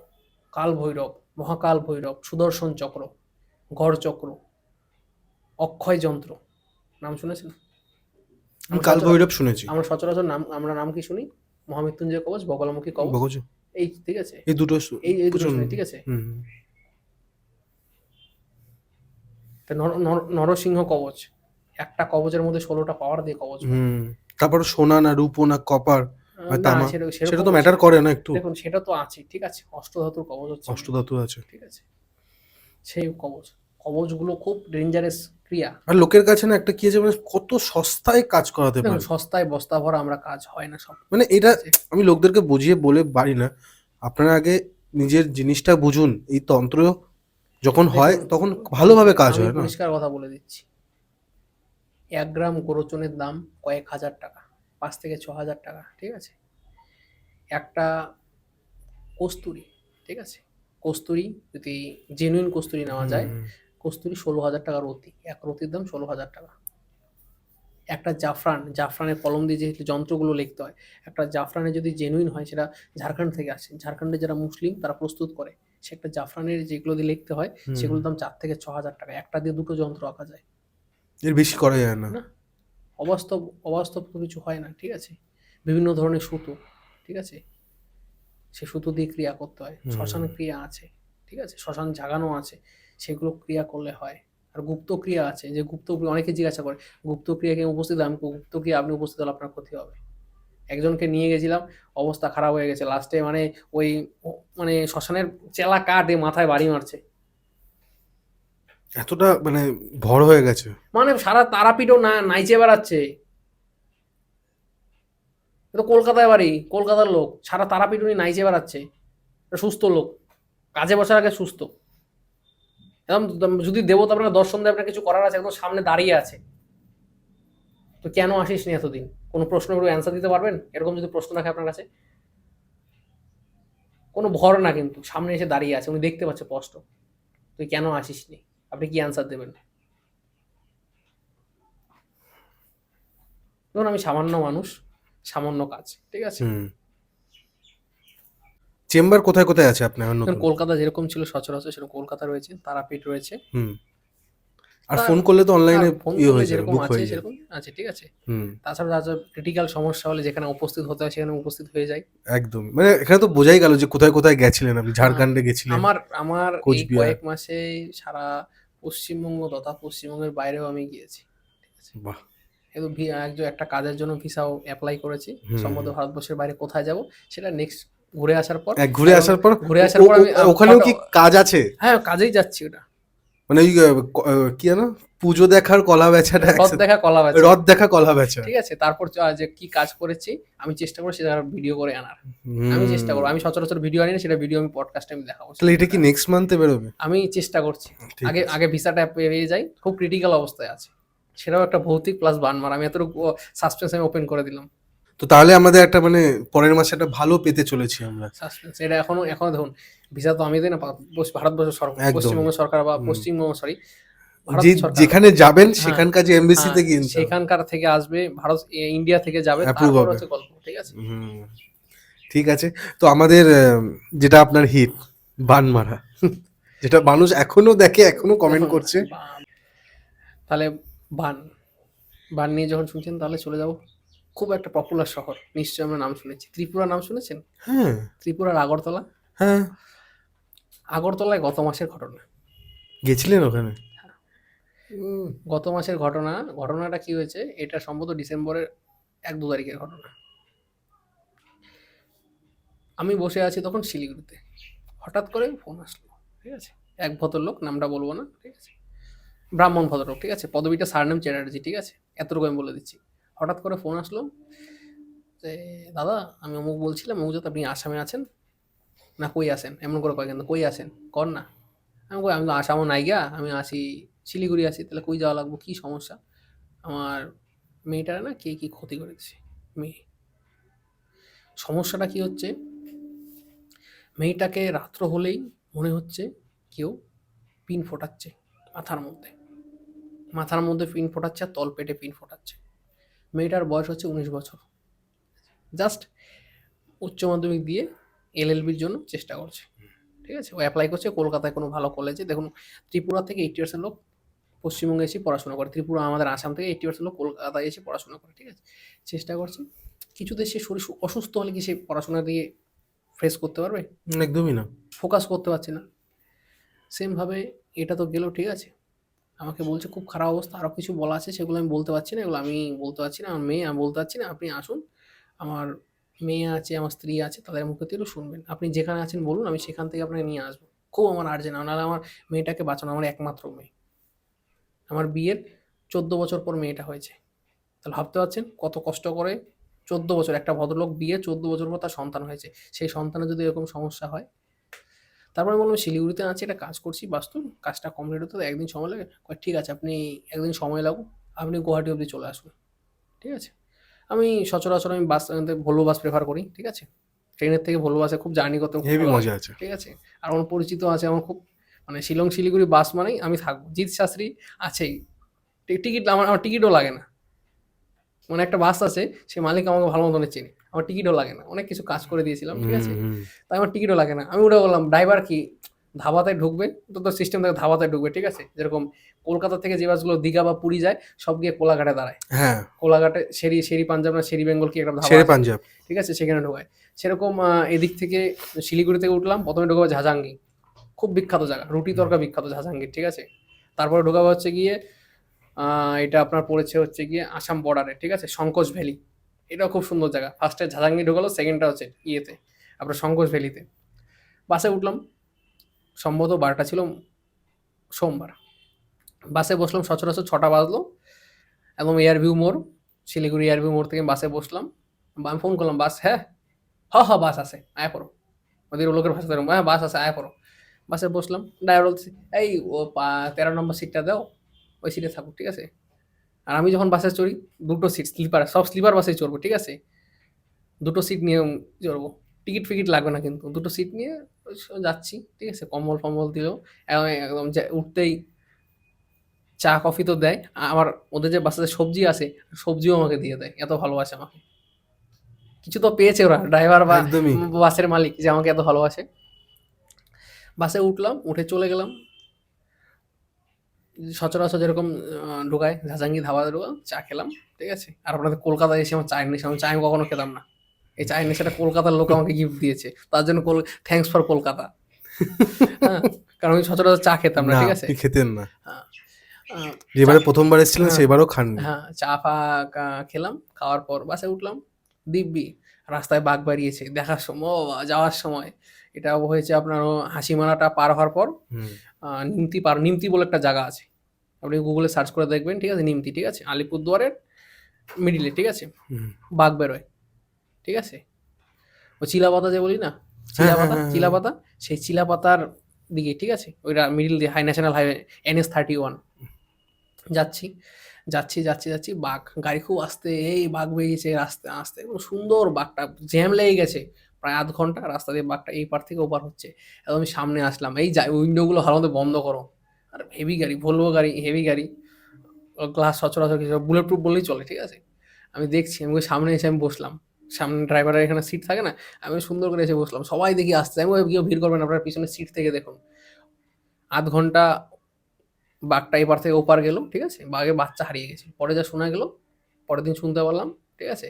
কাল ভৈরব, মহাকাল ভৈরব, সুদর্শন চক্র, গড় চক্র, অক্ষয় যন্ত্র, নাম শুনেছেন? আমি কাল ভৈরব শুনেছি। আমরা সচরাচর আমরা নাম কি শুনি? মহামৃত্যুঞ্জয় কবচ, বগলামুখী কবচ, বগজ, এই ঠিক আছে, এই দুটো এই দুটো প্রচন্ড। শুনি, ঠিক আছে। হুম। তা নরসিংহ কবচ, একটা কবচের মধ্যে ১৬টা পাওয়ার দিয়ে কবচ হয়। হুম। তারপর সোনা না রূপো না কপার না না তামা, সেটা সেটা সেরকম তো ম্যাটার করে না একটু? দেখুন সেটা তো আছে, ঠিক আছে, অষ্টধাতুর কবচ হচ্ছে main, অষ্টধাতু আছে। ঠিক আছে। সেই কবচগুলো খুব ডেঞ্জারাস ক্রিয়া। আর লোকের কাছে না একটা কি আছে, মানে কত সস্তায় কাজ করাতে দেখুন পারে। সস্তায় বস্তা ভরা আমরা কাজ হয় না সব, মানে ঠিক এটা আছে? আমি লোকদেরকে বুঝিয়ে বলে পারি না। আপনারা আগে নিজের জিনিসটা বুঝুন। এই তন্ত্র যখন হয় দেখুন তখন ভালোভাবে কাজ আমি হয় না। পরিষ্কার কথা বলে দিচ্ছি। ১ গ্রাম গোরচনের দাম কয়েক হাজার টাকা, ৫ থেকে ৬ হাজার টাকা, ঠিক আছে। একটা কস্তুরি, ঠিক আছে, কস্তুরি যদি জেনুইন কস্তুরি নেওয়া যায়, হুম। কস্তুরি ১৬,০০০ টাকা রতি, এক রতির দাম ১৬,০০০ টাকা। একটা জাফরানের কলম দিয়ে যে যন্ত্রগুলো লিখতে হয়, একটা জাফরানের যদি জেনুইন হয়, সেটা ঝাড়খণ্ড থেকে আসে। ঝাড়খণ্ডে যারা মুসলিম তারা প্রস্তুত করে, সে একটা জাফরানের যেগুলো দিয়ে লিখতে হয়, হুম। সেগুলোর দাম ৪ থেকে ৬,০০০ টাকা। একটা দিয়ে দুটো যন্ত্র আঁকা যায় এর বেশি করা যায় না। না? অবাস্তব, অবাস্তব তো কিছু হয় না, ঠিক আছে। বিভিন্ন ধরনের সুতো, ঠিক আছে, সে সুতো দিয়ে ক্রিয়া করতে হয়। হুম। শ্মশান ক্রিয়া আছে, ঠিক আছে, শ্মশান জাগানো আছে, সেগুলো ক্রিয়া করলে হয়। আর গুপ্ত ক্রিয়া আছে, যে গুপ্ত ক্রিয়া অনেকে জিজ্ঞাসা করে, গুপ্ত ক্রিয়াকে উপস্থিত, আমি গুপ্ত ক্রিয়া আপনি উপস্থিত হলে আপনার ক্ষতি হবে। একজনকে নিয়ে গেছিলাম, অবস্থা খারাপ হয়ে গেছে লাস্টে, মানে ওই মানে শ্মশানের চেলা কাটে মাথায় বাড়ি মারছে। এতটা মানে ভর হয়ে গেছে। মানে সারা তারাপীঠও না নাইচে বেড়াচ্ছে। এ তো কলকাতায় বাড়ি, কলকাতার লোক, সারা তারাপীঠ উনি নাইচে বেড়াচ্ছে। সুস্থ লোক, কাজে বসার আগে সুস্থ, একদম যদি দেবতা আপনার দর্শন দেয়, আপনার কিছু করার আছে, একদম সামনে দাঁড়িয়ে আছে, তো কেন আসিস নি এতদিন? কোনো প্রশ্নের অ্যান্সার দিতে পারবেন? এরকম যদি প্রশ্ন রাখে আপনার কাছে, কোনো ভর না, কিন্তু সামনে এসে দাঁড়িয়ে আছে, উনি দেখতে পাচ্ছে স্পষ্ট, তুই কেন আসিস নি? আপনি কি অ্যান্সার দেবেন? ধরুন আমি সামান্য মানুষ, সামান্য কাজ, ঠিক আছে। হুম। চেম্বার কোথায় কোথায় আছে আপনার ধরুন নতুন? কলকাতা যেরকম ছিল সচরাচর, সেরকম কলকাতা রয়েছে, তারাপীঠ রয়েছে, হুম। আর ফোন করলে তো আর অনলাইনে ফোন ইয়ে করলে হয়ে যাবে, যেরকম বুক আছে হয়ে যায়। সেরকম আছে, ঠিক আছে। হুম, তাছাড়া ক্রিটিক্যাল সমস্যা হলে যেখানে উপস্থিত হতে হয় সেখানে উপস্থিত হয়ে যায়। একদম। মানে এখানে তো বোঝাই গেল যে কোথায় কোথায় গেছিলেন আপনি। হ্যাঁ, ঝাড়খণ্ডে গেছিলেন, আমার আমার এই কোচবিহার। কয়েক মাসে সারা পশ্চিমবঙ্গ তথা পশ্চিমবঙ্গের বাইরেও আমি গিয়েছি, ঠিক আছে। বাহ! কিন্তু একটা কাজের জন্য ভিসাও অ্যাপ্লাই করেছি। হুম, সম্ভবত হুম। ভারতবর্ষের বাইরে কোথায় যাব সেটা নেক্সট ঘুরে আসার পর, ঘুরে এবং আসার পর ঘুরে ও আসার ও পর ও আমি ওখানেও ফটো, কি কাজ আছে? হ্যাঁ কাজেই যাচ্ছি ওটা। মানে ওই কি যেন? পুজো দেখার কলা বেচাটা রথ একসাথে, দেখা কলা বেচা, রথ দেখা কলা বেচা। ঠিক আছে। তারপর যে কি কাজ করেছি আমি চেষ্টা করবো সেটা ভিডিও করে আনার। আমি চেষ্টা হুম। করবো, আমি সচরাচর ভিডিও আনি না, সেটা ভিডিও আমি পডকাস্টে আমি দেখাবো তাহলে এটা কি সেটা। নেক্সট মান্থে বেরোবে? আমি চেষ্টা করছি। ঠিক আগে আছে। আগে ভিসাটা পেয়ে যাই, খুব ক্রিটিক্যাল অবস্থায় আছে। সেটাও একটা ভৌতিক প্লাস বানমার, আমি এতটুকু সাসপেন্স আমি ওপেন করে দিলাম। তো তাহলে আমাদের একটা মানে পরের মাসে একটা ভালো পেতে চলেছি আমরা। সাসপেন্স এটা এখনো এখনো দেখুন, ভিসা তো আমি দিই না, ভারতবর্ষ সরকার, একদম। পশ্চিমবঙ্গ সরকার বা হুম। পশ্চিমবঙ্গ সরি ভারত যে সরকার। যেখানে যাবেন হ্যাঁ, সেখানকার যে হ্যাঁ, এমবেসিতে গিয়ে নিতে হবে। সেখানকার থেকে আসবে, ইন্ডিয়া থেকে যাবে, অ্যাপ্রুভ তারপর হবে। হচ্ছে গল্প, ঠিক আছে। হুম। ঠিক আছে। তো আমাদের যেটা আপনার হিট, বান মারা, যেটা মানুষ এখনো দেখে, এখনো কমেন্ট দেখুন, করছে। তাহলে বান বান নিয়ে যখন শুনছেন তাহলে চলে যাব খুব একটা পপুলার শহর, নিশ্চয়ই আমরা নাম শুনেছি, ত্রিপুরা নাম শুনেছেন? হ্যাঁ, ত্রিপুরার আগরতলা। হ্যাঁ। আগরতলায় গত মাসের ঘটনা। গেছিলেন ওখানে? গত মাসের ঘটনাটা কি হয়েছে, এটা সম্ভবত ডিসেম্বরের 1-2 তারিখের ঘটনা। আমি বসে আছি তখন শিলিগুড়িতে, হঠাৎ করে ফোন আসলো, ঠিক আছে। এক ভদ্রলোক, নামটা বলবো না, ঠিক আছে, ব্রাহ্মণ ভদ্রলোক, ঠিক আছে, পদবিটা সারনেম চ্যাটার্জি, ঠিক আছে, এতটুকু আমি বলে দিচ্ছি। হঠাৎ করে ফোন আসলো যে, দাদা আমি অমুক বলছিলাম, অমুক যাতে আপনি আসামে আছেন না কই আছেন, এমন করে কয়, কিন্তু কই আছেন কর না। আমি কই, আমি তো আসামও নাই গিয়া, আমি আসি শিলিগুড়ি আছি, তাহলে কই যাওয়া লাগবো, কি সমস্যা? আমার মেয়েটার না কে কি ক্ষতি করে দিছে। মেয়ে, সমস্যাটা কি হচ্ছে, মেয়েটাকে রাত্র হলেই মনে হচ্ছে কেউ পিন ফোটাচ্ছে মাথার মধ্যে, মাথার মধ্যে পিন ফোটাচ্ছে আর তলপেটে পিন ফোটাচ্ছে। মেয়েটার বয়স হচ্ছে 19 বছর, জাস্ট উচ্চ মাধ্যমিক দিয়ে এলএলবির জন্য চেষ্টা করছে, ঠিক আছে। ও অ্যাপ্লাই করছে কলকাতায় কোনো ভালো কলেজে। দেখুন, ত্রিপুরা থেকে 80% লোক পশ্চিমবঙ্গে এসে পড়াশোনা করে, ত্রিপুরা আমাদের আসাম থেকে 80% লোক কলকাতায় এসে পড়াশোনা করে, ঠিক আছে। চেষ্টা করছে, কিছুতে সে শরীর অসুস্থ হলে কি সে পড়াশোনা দিয়ে ফেস করতে পারবে? একদমই না। ফোকাস করতে পারছে না। সেমভাবে এটা তো গেল, ঠিক আছে। আমাকে বলছে খুব খারাপ অবস্থা, আরও কিছু বলা আছে সেগুলো আমি বলতে পারছি না, এগুলো আমি বলতে পারছি না, আমার মেয়ে, আমি বলতে পারছি না, আপনি আসুন, আমার মেয়ে আছে, আমার স্ত্রী আছে, তাদের মুখ থেকে একটু শুনবেন, আপনি যেখানে আছেন বলুন, আমি সেখান থেকে আপনাকে নিয়ে আসবো, খুব আমার আর্জেন্ট, নাহলে আমার মেয়েটাকে বাঁচানো, আমার একমাত্র মেয়ে, আমার বিয়ের 14 বছর পর মেয়েটা হয়েছে। তাহলে ভাবতে পারছেন কত কষ্ট করে, 14 বছর, একটা ভদ্রলোক বিয়ে 14 বছর পর তার সন্তান হয়েছে, সেই সন্তানের যদি এরকম সমস্যা হয়। তারপরে বললাম শিলিগুড়িতে আছি, একটা কাজ করছি বাস্তব, কাজটা কমপ্লিট হতে একদিন সময় লাগে। কয় ঠিক আছে, আপনি একদিন সময় লাগুক, আপনি গুয়াহাটি অবধি চলে আসুন, ঠিক আছে। আমি সচরাচর আমি বাস, ভলভো বাস প্রেফার করি, ঠিক আছে। ট্রেনের থেকে ভলভো বাসে খুব জার্নি করতে খুব হেভি ভালো লাগে, মজা আছে। ঠিক আছে। আর আমার পরিচিত আছে, আমার খুব, মানে শিলং শিলিগুড়ি বাস মানেই আমি থাকবো, জিৎ শাস্ত্রী আছেই। টিকিট আমার আমার টিকিটও লাগে না, মানে একটা বাস আছে, সে মালিক আমাকে ভালো মতন চেনে, আমার টিকিটও লাগে না, অনেক কিছু কাজ করে দিয়েছিলাম, ঠিক আছে। হুম। তাই আমার টিকিটও লাগে না। আমি উঠে বললাম, ড্রাইভার কি ধাবাতে ঢুকবে, তো তোর সিস্টেম থেকে ধাবাতে ঢুকবে, ঠিক আছে। যেরকম কলকাতা থেকে যে বাসগুলো দীঘা বা পুরী যায়, সব গিয়ে কোলাঘাটে দাঁড়ায়। হ্যাঁ, কোলাঘাটে শেরি শেরি পাঞ্জাব না শেরি বেঙ্গল কি একটা ধাবা শেরে আছে, পাঞ্জাব। ঠিক আছে, সেখানে ঢোকায়। সেরকম এদিক থেকে শিলিগুড়ি থেকে উঠলাম, প্রথমে ঢোকাবো ঝাঁঝাঙ্গি, খুব বিখ্যাত জায়গা, রুটি তরকা বিখ্যাত ঝাঁঝাঙ্গির, ঠিক আছে। তারপরে ঢোকাবো হচ্ছে গিয়ে এটা আপনার পড়েছে হচ্ছে গিয়ে আসাম বর্ডারে, ঠিক আছে, শঙ্কোজ ভ্যালি, এটাও খুব সুন্দর জায়গা। ফার্স্টে ঝাঁঝাঙ্গি ঢোকালো, সেকেন্ডটা হচ্ছে ইয়েতে আপনার শঙ্কোজ ভ্যালিতে। বাসে উঠলাম, সম্ভবত 12টা ছিল, সোমবার। বাসে বসলাম, সচরাচর 6টা বাজলো, একদম এয়ারভিউ মোড়, শিলিগুড়ি এয়ারভিউ মোড় থেকে বাসে বসলাম। আমি ফোন করলাম, বাস, হ্যাঁ, হ্যাঁ বাস আছে, আয় পড়ো। ওদের লোকের ভাষা ধরো, হ্যাঁ বাস আছে, আয় পড়ো। বাসে বসলাম, ড্রাইভার বলছে, এই ও 13 নম্বর সিটটা দাও, ওই সিটে থাকুক, ঠিক আছে। আর আমি যখন বাসে চড়ি, দুটো সিট স্লিপার, সব স্লিপার বাসেই চড়বো, ঠিক আছে। দুটো সিট নিয়ে চড়বো, টিকিট ফিকিট লাগবে না, কিন্তু দুটো সিট নিয়ে যাচ্ছি, ঠিক আছে। কম্বল ফম্বল দিল, একদম উঠতেই চা কফি তো দেয়। আমার ওদের যে বাসে সবজি আছে, সবজিও আমাকে দিয়ে দেয়, এত ভালোবাসে আমাকে। কিছু তো পেয়েছে ওরা, ড্রাইভার বা একদমই। বাসের মালিক, যে আমাকে এত ভালোবাসে। বাসে উঠলাম, উঠে চলে গেলাম। সচরাচর যেরকম ঢোকায় ঝাঁঝাঙ্গি ধাবা ঢোকা চা খেলাম, ঠিক আছে। আর আপনাদের কলকাতায় এসে আমার চায়ের নেশা, আমি চা আমি কখনো খেতাম না। এই চায়ের নেশাটা কলকাতার লোক আমাকে গিফট দিয়েছে, তার জন্য থ্যাঙ্কস ফর কলকাতা। হ্যাঁ, কারণ আমি সচরাচর চা খেতাম না, না ঠিক আছে। আপনি খেতেন না, হ্যাঁ, আহ, যেবারে চা- প্রথমবার এসেছিলেন হ্যাঁ সেবারও খাননি। হ্যাঁ, চা ফা খেলাম, খাওয়ার পর বাসে উঠলাম। দিব্যি রাস্তায় বাঘ বেরিয়েছে দেখার সময়, ও বাবা, যাওয়ার সময়। এটা হয়েছে আপনার হাসিমারাটা পার হওয়ার পর। হুম নিমতি বলে একটা জায়গা আছে, আপনি গুগলে সার্চ করে দেখবেন, ঠিক আছে। নিমতি, ঠিক আছে, আলিপুরদুয়ারের মিডিলে, ঠিক আছে। হুম। বাঘ বেরোয়, ঠিক আছে। ও চিলাপাতা যে বলি না, হ্যাঁ হ্যাঁ চিলাপাতা হ্যাঁ হ্যাঁ। চিলাপাতা, সেই চিলাপাতার দিকে, ঠিক আছে, ওইটা মিডিল দিয়ে ন্যাশনাল হাইওয়ে NH-31 যাচ্ছি, যাচ্ছি, বাঘ, গাড়ি খুব আস্তে, এই বাঘ বেরিয়েছে আস্তে আস্তে, এবং সুন্দর বাঘটা, জ্যাম লেগে গেছে প্রায় আধ ঘন্টা রাস্তা দিয়ে, বাঘটা এই পার থেকে ওপার হচ্ছে। একদম আমি সামনে আসলাম, এই যাই উইন্ডোগুলো ভালো মতো বন্ধ করো। আর হেভি গাড়ি, ভলভো গাড়ি, হেভি গাড়ি, গ্লাস সচরাচর কিছু বুলেট প্রুফ বললেই চলে, ঠিক আছে। আমি দেখছি, আমি ওই সামনে এসে আমি বসলাম, সামনে ড্রাইভারের এখানে সিট থাকে না, আমি সুন্দর করে এসে বসলাম, সবাই দেখি আসছে, আমি কেউ ভিড় করবেন, আপনার পিছনে সিট থেকে দেখুন। আধ ঘন্টা বাঘটা এপার থেকে ওপার গেল, ঠিক আছে। বাঘের বাচ্চা হারিয়ে গেছে, পরে যা শোনা গেল, পরের দিন শুনতে পারলাম, ঠিক আছে।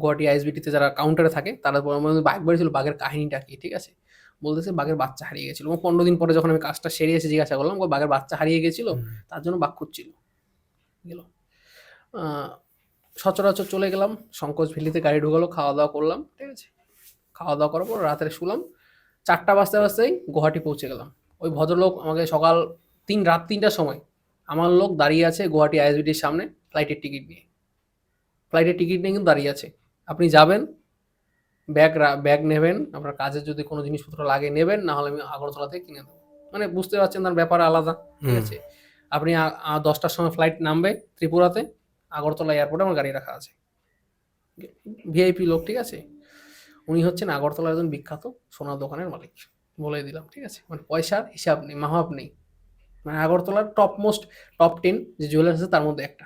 গুয়াহাটি আইএসবিটিতে যারা কাউন্টারে থাকে তারা বলে, আমার বাঘ বেরিয়েছিল, বাঘের কাহিনীটা কি, ঠিক আছে। বলতেছে বাঘের বাচ্চা হারিয়ে গেছিল, এবং 15 দিন পরে যখন আমি কাজটা সেরে এসে জিজ্ঞাসা করলাম, বাঘের বাচ্চা হারিয়ে গেছিল, হুম। তার জন্য বাঘ খুঁজছিল, গেল। আহ, সচরাচর চলে গেলাম, সংকোচ ভ্যালিতে গাড়ি ঢুকালো, খাওয়া দাওয়া করলাম, ঠিক আছে। খাওয়া দাওয়া করার পর রাত্রে শুলাম, 4টা বাজতে বাজতেই গুয়াহাটি পৌঁছে গেলাম। ওই ভদ্রলোক আমাকে সকাল রাত 3টার সময় আমার লোক দাঁড়িয়ে আছে গুয়াহাটি আইএসবিটির সামনে, ফ্লাইটের টিকিট নিয়ে, কিন্তু দাঁড়িয়ে আছে। আপনি যাবেন, ব্যাগ নেবেন, আপনার কাজের যদি কোনো জিনিসপত্র লাগে নেবেন, না হলে আমি আগরতলা থেকে কিনে দেবো। মানে বুঝতে পারছেন, তার ব্যাপার আলাদা, ঠিক হুম। আছে। আপনি 10টার সময় ফ্লাইট নামবে ত্রিপুরাতে, আগরতলা এয়ারপোর্টে আমার গাড়ি রাখা আছে। ভিআইপি লোক, ঠিক আছে। উনি হচ্ছেন আগরতলার একজন বিখ্যাত সোনার দোকানের মালিক, বলে দিলাম, ঠিক আছে। মানে পয়সার হিসাব নেই, মাহাব নেই। মানে আগরতলার টপ 10 যে জুয়েলার্স আছে তার মধ্যে একটা।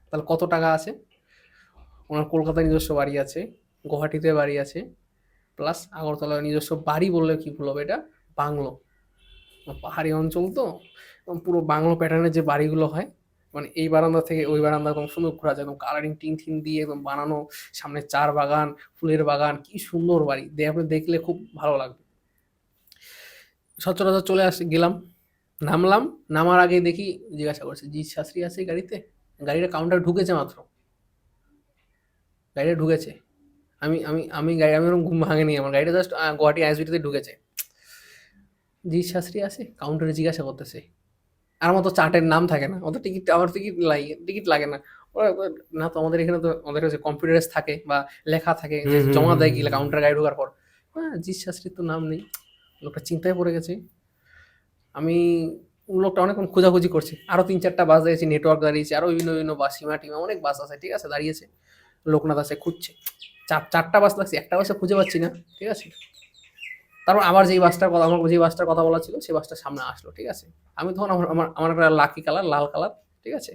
তাহলে কত টাকা আছে? ওনার কলকাতায় নিজস্ব বাড়ি আছে, গুয়াহাটিতে বাড়ি আছে, প্লাস আগরতলার নিজস্ব বাড়ি বললে কি ভুল হবে, এটা বাংলো। পাহাড়ি অঞ্চল তো, এবং পুরো বাংলো প্যাটার্নের যে বাড়িগুলো হয়, মানে এই বারান্দা থেকে ওই বারান্দা একদম সুন্দর ঘোরা যায়, একদম কালারিং টিন টিন দিয়ে একদম বানানো, সামনে চার বাগান, ফুলের বাগান, কি সুন্দর বাড়ি, আপনি দেখলে খুব ভালো লাগবে। সচরাচর চলে গেলাম, নামলাম। নামার আগে দেখি, জিজ্ঞাসা করছে, জি শাস্ত্রী আছে এই গাড়িতে? গাড়িটা কাউন্টার ঢুকেছে মাত্র, গাড়িটা ঢুকেছে। আমি গাড়ি, আমি ওরকম ঘুম ভাঙেনি আমার, গাড়িটা জাস্ট গুয়াহাটি আইএসবিটিতে ঢুকেছে। জি শাস্ত্রী আছে কাউন্টারে, জিজ্ঞাসা করতেছে। আর আমার তো চার্টের নাম থাকে না, অত টিকিট, আমার টিকিট লাগে না। না তো, আমাদের এখানে তো আমাদের কাছে কম্পিউটারাইজ থাকে বা লেখা থাকে যে হুম হুম জমা হুম দেয় হুম গিয়ে হুম। কাউন্টার গাড়ি ঢোকার পর। হ্যাঁ, জিৎ শাস্ত্রীর তো নাম নেই। লোকটা চিন্তায় পড়ে গেছে। আমি, লোকটা অনেকক্ষণ খোঁজাখুঁজি করছি, আরো 3-4টা বাস দাঁড়িয়েছে, নেটওয়ার্ক দাঁড়িয়েছে, আরো বিভিন্ন বিভিন্ন বাস, সীমা টিমা অনেক বাস আছে, ঠিক আছে, দাঁড়িয়েছে। লোকনাথ আছে, খুঁজছে। 4টা বাস লাগছে, একটা বাসে খুঁজে পাচ্ছি না, ঠিক আছে। তারপর আবার যেই বাসটার কথা বলা ছিল সেই বাসটা সামনে আসলো, ঠিক আছে। আমি তখন আমার আমার আমার একটা লাকি কালার, লাল কালার, ঠিক আছে।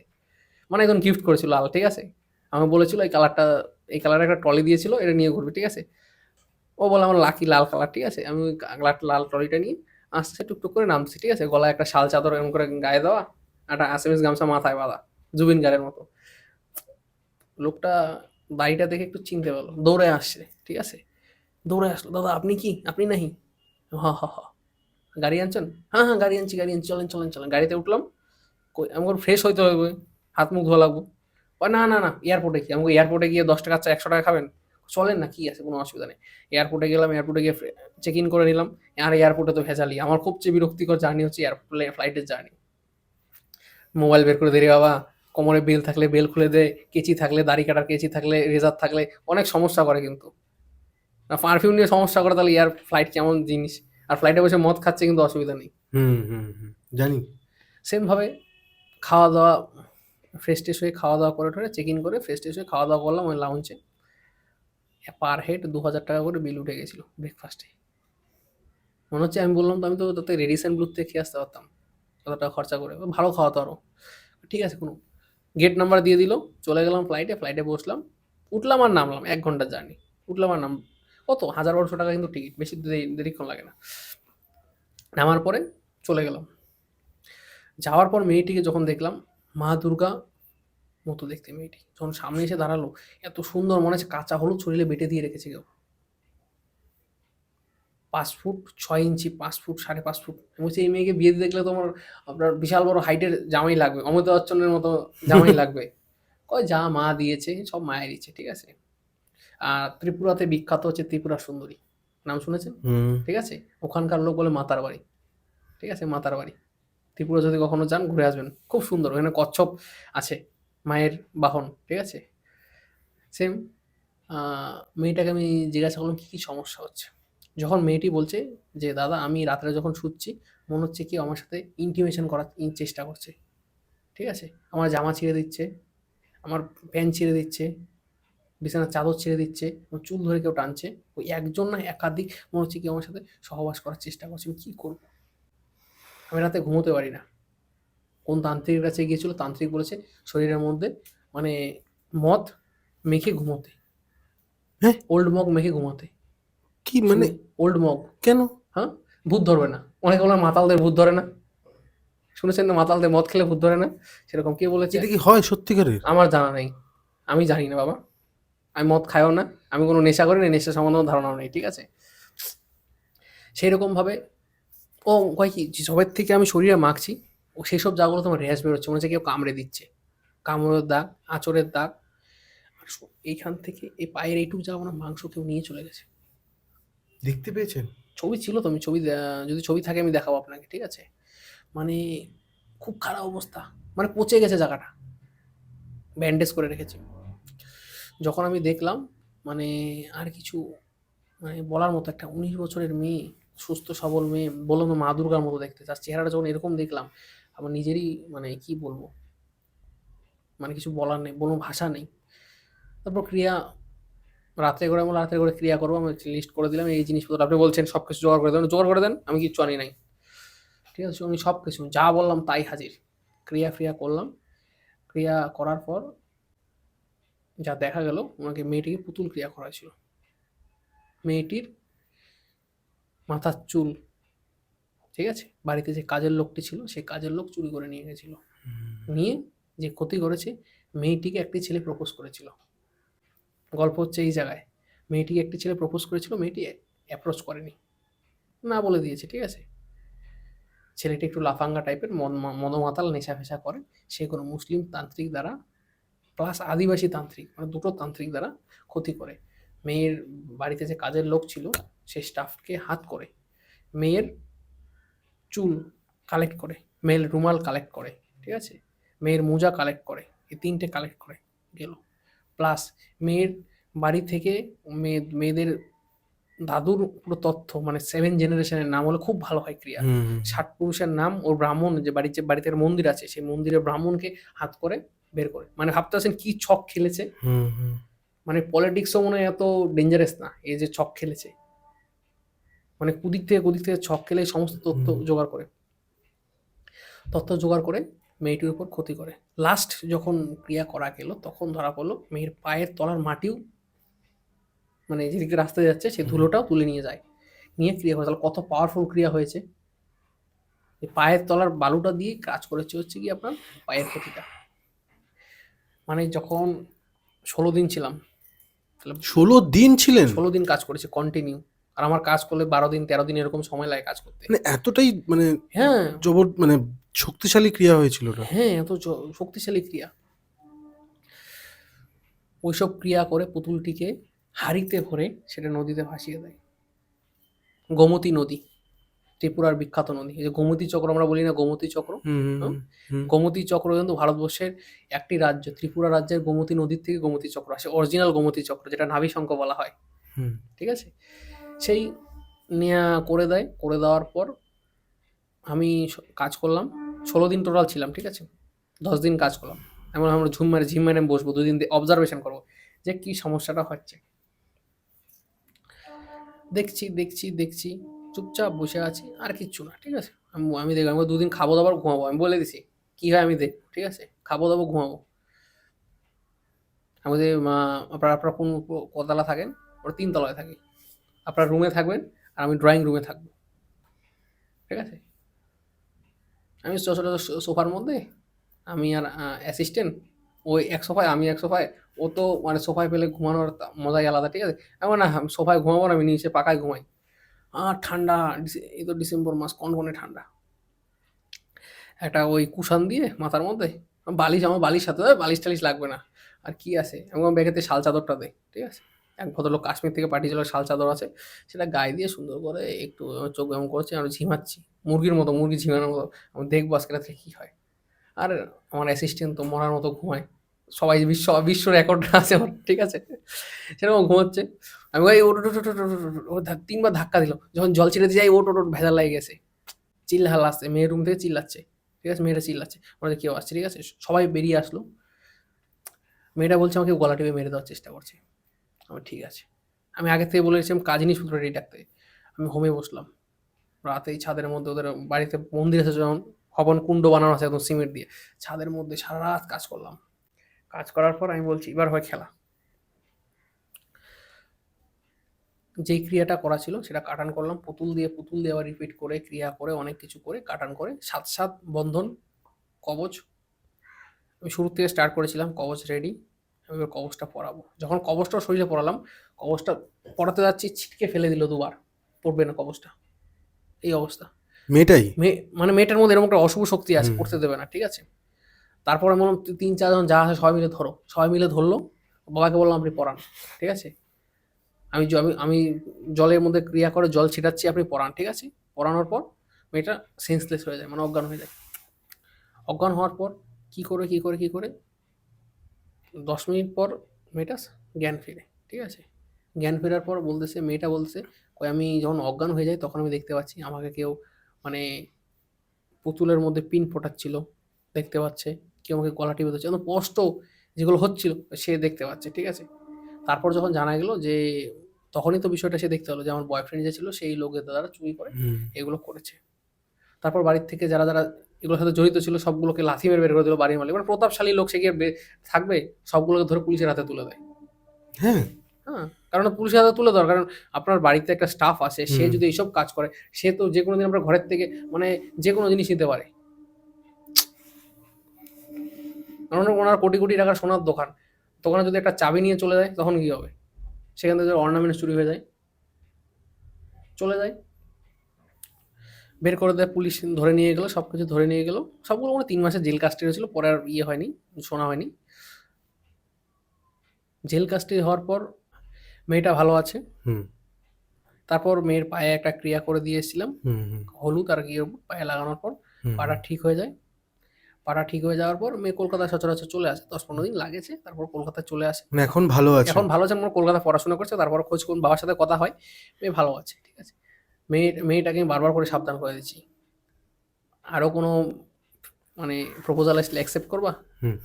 মানে একজন গিফট করেছিল লাল, ঠিক আছে। আমাকে বলেছিল এই কালারের একটা ট্রলি দিয়েছিল, এটা নিয়ে ঘুরবে, ঠিক আছে। ও বলে আমার লাকি লাল কালার, ঠিক আছে। আমি ওই লাল ট্রলিটা নিয়ে আস্তে টুকটুক করে নামছি, ঠিক আছে। গলায় একটা শাল চাদর এরকম করে গায়ে দেওয়া, একটা আসামিস গামছা মাথায় বাঁধা, জুবিন গার্গের মতো। লোকটা বাড়িটা দেখে একটু চিনতে পারলো, দৌড়ে আসছে, ঠিক আছে। দৌড়ে আসলো, দাদা আপনি কি, আপনি নাহি? হ হ হ, গাড়ি আনছেন? হ্যাঁ হ্যাঁ, গাড়ি আনছি, চলেন। গাড়িতে উঠলাম। কই, আমাকে ফ্রেশ হইতে হবে, হাত মুখ ধোয়া লাগবো। না, এয়ারপোর্টে কি, আমাকে এয়ারপোর্টে গিয়ে 10 টাকা 100 টাকা খাবেন? চলেন না, কি আছে, কোনো অসুবিধা নেই। এয়ারপোর্টে গেলাম, এয়ারপোর্টে গিয়ে চেক ইন করে নিলাম। আর এয়ারপোর্টে তো ভেজালি, আমার খুব চেয়ে বিরক্তিকর জার্নি হচ্ছে এয়ারপোর্টে ফ্লাইটের জার্নি। মোবাইল বের করে দে রে বাবা, কোমরে বেল থাকলে বেল খুলে দে, কেচি থাকলে, দাড়ি কাটার কেচি থাকলে, রেজার থাকলে, অনেক সমস্যা করে কিন্তু। পারফিউম নিয়ে সমস্যা করে, তাহলে ফ্লাইট কেমন জিনিস। আর ফ্লাইটে বসে মদ খাচ্ছে কিন্তু অসুবিধা নেই। হুম হুম হুম, জানি। সেমভাবে খাওয়া দাওয়া, ফ্রেশ ট্রেশ হয়ে খাওয়া দাওয়া করে টোরে চেক ইন করে ফ্রেশ ট্রেশ হয়ে খাওয়া দাওয়া করলাম ওই লাউঞ্চে। পার হেড 2000 টাকা করে বিল উঠে গেছিলো ব্রেকফাস্টে। মনে হচ্ছে, আমি বললাম তো, আমি তো তাতে রেডিসন ব্লুর থেকে খেয়ে আসতে পারতাম, কত টাকা খরচা করে, ভালো খাওয়া তো আরও। ঠিক আছে, কোনো গেট নাম্বার দিয়ে দিল। চলে গেলাম ফ্লাইটে বসলাম, উঠলাম আর নামলাম, 1 ঘন্টার জার্নি। উঠলাম আর নাম, কত 1000-1200 টাকা কিন্তু টিকিট, বেশি দেরিক্ষণ লাগে না। নামার পরে চলে গেলাম, যাওয়ার পর মেয়েটিকে যখন দেখলাম, মা দুর্গা মতো দেখতে মেয়েটি। যখন সামনে এসে দাঁড়ালো, এত সুন্দর মনে হচ্ছে কাঁচা হলুদ শরীরে বেটে দিয়ে রেখেছে কেউ। 5 ফুট 6 ইঞ্চি, 5 ফুট 5.5 ফুট। আমি বলছি, এই মেয়েকে বিয়ে দিয়ে দেখলে তোমার আপনার বিশাল বড় হাইটের জামাই লাগবে, অমিতাভ বচ্চনের মতো জামাই লাগবে। কয় যা মা দিয়েছে সব মায়ের ইচ্ছে, ঠিক আছে। আর ত্রিপুরাতে বিখ্যাত হচ্ছে ত্রিপুরা সুন্দরী, নাম শুনেছেন? হুম। ঠিক আছে, ওখানকার লোক বলে মাতার বাড়ি। ঠিক আছে, মাতার বাড়ি। ত্রিপুরা যদি কখনো যান ঘুরে আসবেন, খুব সুন্দর। ওখানে কচ্ছপ আছে, মায়ের বাহন। ঠিক আছে, সেম। মেয়েটাকে আমি জিজ্ঞাসা করলাম কী কী সমস্যা হচ্ছে। যখন মেয়েটি বলছে যে দাদা আমি রাত্রে যখন শুচ্ছি মনে হচ্ছে কি আমার সাথে ইন্টিমেশন করার চেষ্টা করছে। ঠিক আছে, আমার জামা ছিঁড়ে দিচ্ছে, আমার প্যান্ট ছিঁড়ে দিচ্ছে, বিছানার চাদর ছেড়ে দিচ্ছে, আমার চুল ধরে কেউ টানছে। ওই একজন না একাধিক মনে হচ্ছে কি আমার সাথে সহবাস করার চেষ্টা করছে। আমি কী করবো? আমি রাতে ঘুমোতে পারি না। কোন তান্ত্রিকের কাছে গিয়েছিল, তান্ত্রিক বলেছে শরীরের মধ্যে মানে মদ মেখে ঘুমোতে, হ্যাঁ? ওল্ড মগ মেখে ঘুমোতে। কি মানে? শুনে ওল্ড মগ। কেন? হ্যাঁ, ভূত ধরবে না। অনেকে বলে মাতালদের ভূত ধরে না, শুনেছেন না? মাতালদের মদ খেলে ভূত ধরে না, সেরকম কে বলেছে? এটা কি হয় সত্যিকারের? আমার জানা নেই, আমি জানি না বাবা। আমি মদ খাইও না, আমি কোনো নেশা করি না, নেশা সম্বন্ধে ধারণাও নেই। ঠিক আছে, সেই রকমভাবে ও কয় কি যে সবের থেকে আমি শরীরে মাখছি, ও সেসব জায়গাগুলো তোমার র্যাশ বেরোচ্ছে, মনে হচ্ছে কেউ কামড়ে দিচ্ছে। কামড়ের দাগ, আঁচড়ের দাগ। আর এইখান থেকে এই পায়ের এইটুকু জায়গা মানে মাংস কেউ নিয়ে চলে গেছে। দেখতে পেয়েছেন? ছবি ছিল তো, আমি ছবি যদি ছবি থাকে আমি দেখাবো আপনাকে। ঠিক আছে, মানে খুব খারাপ অবস্থা, মানে পচে গেছে জায়গাটা, ব্যান্ডেজ করে রেখেছে। যখন আমি দেখলাম, মানে আর কিছু মানে বলার মতো, একটা 19 বছরের মেয়ে, সুস্থ সবল মেয়ে, বললাম না মা দুর্গার মতো দেখতে, তার চেহারাটা যখন এরকম দেখলাম আমার নিজেরই মানে কি বলবো, মানে কিছু বলার নেই, বলবো ভাষা নেই। তারপর ক্রিয়া রাত্রে করে, আমরা রাত্রে করে ক্রিয়া করবো, আমি লিস্ট করে দিলাম এই জিনিসপত্র আপনি বলছেন সব কিছু জোগাড় করে দেন, জোগাড় করে দেন, আমি কিচ্ছু আনি নাই। ঠিক আছে, আমি সব কিছু যা বললাম তাই হাজির। ক্রিয়া ফ্রিয়া করলাম। ক্রিয়া করার পর যা দেখা গেল, ওনাকে মেয়েটিকে পুতুল ক্রিয়া করা হয়েছিল। মেয়েটির মাথার চুল, ঠিক আছে, বাড়িতে যে কাজের লোকটি ছিল সেই কাজের লোক চুরি করে নিয়ে গেছিল। নিয়ে যে ক্ষতি করেছে, মেয়েটিকে একটি ছেলে প্রপোজ করেছিল। গল্প হচ্ছে এই জায়গায়, মেয়েটিকে একটি ছেলে প্রপোজ করেছিল, মেয়েটি অ্যাপ্রোচ করেনি, না বলে দিয়েছে। ঠিক আছে, ছেলেটি একটু লাফাঙ্গা টাইপের, মদমাতাল, নেশা ফেশা করে। সে কোনো মুসলিম তান্ত্রিক দ্বারা প্লাস আদিবাসী তান্ত্রিক, মানে দুটো তান্ত্রিক দ্বারা ক্ষতি করে। মেয়ের বাড়িতে যে কাজের লোক ছিল সেই স্টাফকে হাত করে মেয়ের চুল কালেক্ট করে, মেয়ের রুমাল কালেক্ট করে, ঠিক আছে, মেয়ের মোজা কালেক্ট করে, এই 3টে কালেক্ট করে গেল। প্লাস মেয়ের বাড়ি থেকে মেয়েদের দাদুর পুরো তথ্য, মানে 7 জেনারেশনের নাম হলে খুব ভালো হয় ক্রিয়া। হুম। 60 পুরুষের নাম, ওর ব্রাহ্মণ যে বাড়িতে মন্দির আছে সেই মন্দিরের ব্রাহ্মণকে হাত করে বের করে। মানে ভাবতে পারছেন কি ছক খেলেছে। হুম, হুম। মানে পলিটিক্সও মনে হয় এত ডেঞ্জারাস না, এই যে ছক খেলেছে, মানে কুদিক থেকে ছক খেলে এই সমস্ত তথ্য জোগাড় করে, মেয়েটির উপর ক্ষতি করে। লাস্ট যখন ক্রিয়া করা গেল তখন ধরা পড়লো মেয়ের পায়ের তলার মাটিও, মানে যেদিকে রাস্তায় যাচ্ছে সেই ধুলোটাও তুলে নিয়ে যায়, নিয়ে ক্রিয়া করে। তাহলে কত পাওয়ারফুল ক্রিয়া হয়েছে। এই পায়ের তলার বালুটা দিয়ে কাজ করেছে হচ্ছে কি আপনার পায়ের ক্ষতিটা। মানে যখন 16 দিন ছিলাম, তাহলে 16 দিন ছিলেন? 16 দিন কাজ করেছে কন্টিনিউ। আর আমার কাজ করলে 12 দিন 13 দিন এরকম সময় লাগে কাজ করতে। মানে এতটাই মানে হ্যাঁ, মানে শক্তিশালী ক্রিয়া হয়েছিল ওটা? হ্যাঁ, এত শক্তিশালী ক্রিয়া। ওইসব ক্রিয়া করে পুতুলটিকে হাঁড়িতে ভরে সেটা নদীতে ভাসিয়ে দেয়। গোমতী নদী, ত্রিপুরার বিখ্যাত নদী। এই যে গোমতী চক্র আমরা বলি না, গোমতী চক্র। হুম, হ্যাঁ? হুম, হুম। গোমতী চক্র কিন্তু ভারতবর্ষের একটি রাজ্য, ত্রিপুরা রাজ্যের গোমতী নদীর থেকে গোমতী চক্র আসে, অরিজিনাল গোমতী চক্র, যেটা নাভি শঙ্খ বলা হয়। হুম। ঠিক আছে, সেই নেয়া করে দেয়। করে দেওয়ার পর আমি কাজ করলাম, 16 দিন টোটাল ছিলাম। ঠিক আছে, 10 দিন কাজ করলাম। এমন আমরা ঝিম মেরে বসবো, 2 দিন অবজারভেশন করবো যে কি সমস্যাটা হচ্ছে। দেখছি চুপচাপ বসে আছি, আর কিচ্ছু না। ঠিক আছে, আমি দেখলাম 2 দিন খাবো দাবার ঘুমাবো, আমি বলে দিছি কি হয় আমি দেখবো। ঠিক আছে, খাবো দাবো ঘুমাবো। আমি যে আপনারা কোন কতলা থাকেন, ওরা 3 তলায় থাকি। আপনার রুমে থাকবেন আর আমি ড্রয়িং রুমে থাকবো। ঠিক আছে, আমি সোফার মধ্যে, আমি আর অ্যাসিস্ট্যান্ট, ওই এক সোফায়, আমি এক সোফায়। ও তো মানে সোফায় পেলে ঘুমানোর মজাই আলাদা, ঠিক আছে? এমন না সোফায় ঘুমাবো না, আমি নিচে পাকায় ঘুমাই। আর ঠান্ডা, এই তো ডিসেম্বর মাস, কনকনে ঠান্ডা। একটা ওই কুশান দিয়ে মাথার মধ্যে, বালিশ, আমার বালিশ সাথে দেয়, বালিশ টালিশ লাগবে না। আর কি আছে, এবং ব্যাগেতে শাল চাদরটা দেয়, ঠিক আছে? এক ভদ্রলোক কাশ্মীর থেকে পাঠিয়েছিল, শাল চাদর আছে, সেটা গায়ে দিয়ে সুন্দর করে একটু চোখ এমন করছে, আমি ঝিমাচ্ছি মুরগির মতো, মুরগি ঝিমানোর মতো। আমি দেখবো আজকে রাত্রে কী হয়। আর আমার অ্যাসিস্ট্যান্ট তো মরার মতো ঘুমায়। সবাই বিশ্ব বিশ্ব রেকর্ড আছে আমার, ঠিক আছে? সেরকম ঘুমাচ্ছে। আমি ভাই ওট ওট ওট ওট ওট ওট, ও ৩ বার ধাক্কা দিল। যখন জল ছেড়ে দিয়ে যাই, ওট ওট ওট, ভেজা লেগে গেছে। চিল্লাচ্ছে, মেয়ের রুম থেকে চিল্লাচ্ছে, ঠিক আছে? মেয়েটা চিল্লাচ্ছে, বলে কেউ আসছে, ঠিক আছে? সবাই বেরিয়ে আসলো। মেয়েটা বলছে আমাকে গলা টিপে মেরে দেওয়ার চেষ্টা করছে। আমি ঠিক আছে। আমি আগে থেকে বলে রেখেছিলাম কাজিনী সূত্র রেডি রাখতে। আমি হোমে বসলাম। রাতেই ছাদের মধ্যে, ওদের বাড়িতে মন্দির আছে, যেমন হবন কুণ্ড বানানো আছে একদম সিমেন্ট দিয়ে, ছাদের মধ্যে সারা রাত কাজ করলাম। কাজ করার পর আমি বলছি এবার হয় খেলা। যেই ক্রিয়াটা করা ছিল সেটা কাটান করলাম, পুতুল দিয়ে, পুতুল দিয়ে আবার রিপিট করে, ক্রিয়া করে, অনেক কিছু করে, কাটান করে, ৭ বন্ধন, কবচ। আমি শুরুর থেকে স্টার্ট করেছিলাম, কবচ রেডি। আমি এবার কবচটা পরাবো। যখন কবচটা শরীরে পরালাম, কবচটা পরাতে যাচ্ছি, ছিটকে ফেলে দিল ২ বার। পড়বে না কবচটা। এই অবস্থা। মেয়েটাই? মানে মেয়েটার মধ্যে এরকম একটা অশুভ শক্তি আছে, হুম। পড়তে দেবে না, ঠিক আছে? তারপর আমি বললাম ৩-৪ জন যা আছে সবাই মিলে ধরো। সবাই মিলে ধরলো। বাবাকে বললাম আপনি পড়ান, ঠিক আছে? আমি জলের মধ্যে ক্রিয়া করে জল ছিটাচ্ছি, আপনি পড়ান, ঠিক আছে? পড়ানোর পর মেয়েটা সেন্সলেস হয়ে যায়, মানে অজ্ঞান হয়ে যায়। অজ্ঞান হওয়ার পর কি করে ১০ মিনিট পর মেয়েটা জ্ঞান ফিরে, ঠিক আছে? জ্ঞান ফেরার পর বলতেছে, মেয়েটা বলছে, কই আমি যখন অজ্ঞান হয়ে যাই তখন আমি দেখতে পাচ্ছি আমাকে কেউ মানে পুতুলের মধ্যে পিন ফোটাচ্ছিল, দেখতে পাচ্ছে। কেউ আমাকে গলা টিপে ধরছে, একদম স্পষ্ট যেগুলো হচ্ছিল সে দেখতে পাচ্ছে, ঠিক আছে? তারপর যখন জানা গেল যে, তখনই তো বিষয়টা সে দেখতে হলো যে আমার বয়ফ্রেন্ড যে ছিল সেই লোকের দ্বারা চুরি করে হুম। এগুলো করেছে। তারপর বাড়ির থেকে যারা এগুলোর সাথে জড়িত ছিল সবগুলোকে লাথি মেরে বের করে দিল বাড়ির মালিক। মানে প্রতাপশালী লোক, সে কি আর থাকবে? সবগুলোকে ধরে পুলিশের হাতে তুলে দেয়। হ্যাঁ। হ্যাঁ, কারণ পুলিশের হাতে তুলে দেওয়ার কারণ, আপনার বাড়িতে একটা স্টাফ আছে, সে হুম। যদি এইসব কাজ করে, সে তো যেকোনো দিন আপনার ঘরের থেকে মানে যেকোনো জিনিস নিতে পারে। কারণ ওনার কোটি কোটি টাকার সোনার দোকান, দোকানে যদি একটা চাবি নিয়ে চলে যায় তখন কি হবে? সেখান থেকে অর্নামেন্টস চুরি হয়ে যায়, চলে যায়, বের করে দেয়, পুলিশ ধরে নিয়ে গেলো, সব কিছু ধরে নিয়ে গেলো। সবগুলো মানে ৩ মাসের জেল কাস্টডি হয়েছিল, পরে আর ইয়ে হয়নি, শোনা হয়নি। জেল কাস্টডি হওয়ার পর মেয়েটা ভালো আছে। হুম। তারপর মেয়ের পায়ে একটা ক্রিয়া করে দিয়ে এসেছিলাম, হুম। হুম। হলুদ আর গিয়ে পায়ে লাগানোর পর হুম। পাটা ঠিক হয়ে যায়। পাটা ঠিক হয়ে যাওয়ার পর মেয়ে কলকাতায় সচরাচর চলে আসে, ১০-১৫ দিন লাগেছে, তারপর কলকাতায় চলে আসে। মানে এখন ভালো আছে? এখন ভালো আছে, মানে কলকাতায় পড়াশোনা করছে। তারপর খোঁজ করুন, বাবার সাথে কথা হয়, মেয়ে ভালো আছে, ঠিক আছে? মেয়েটাকে আমি বারবার করে সাবধান করে দিচ্ছি, আরও কোনো মানে প্রপোজাল আসলে অ্যাকসেপ্ট করবা? হুম।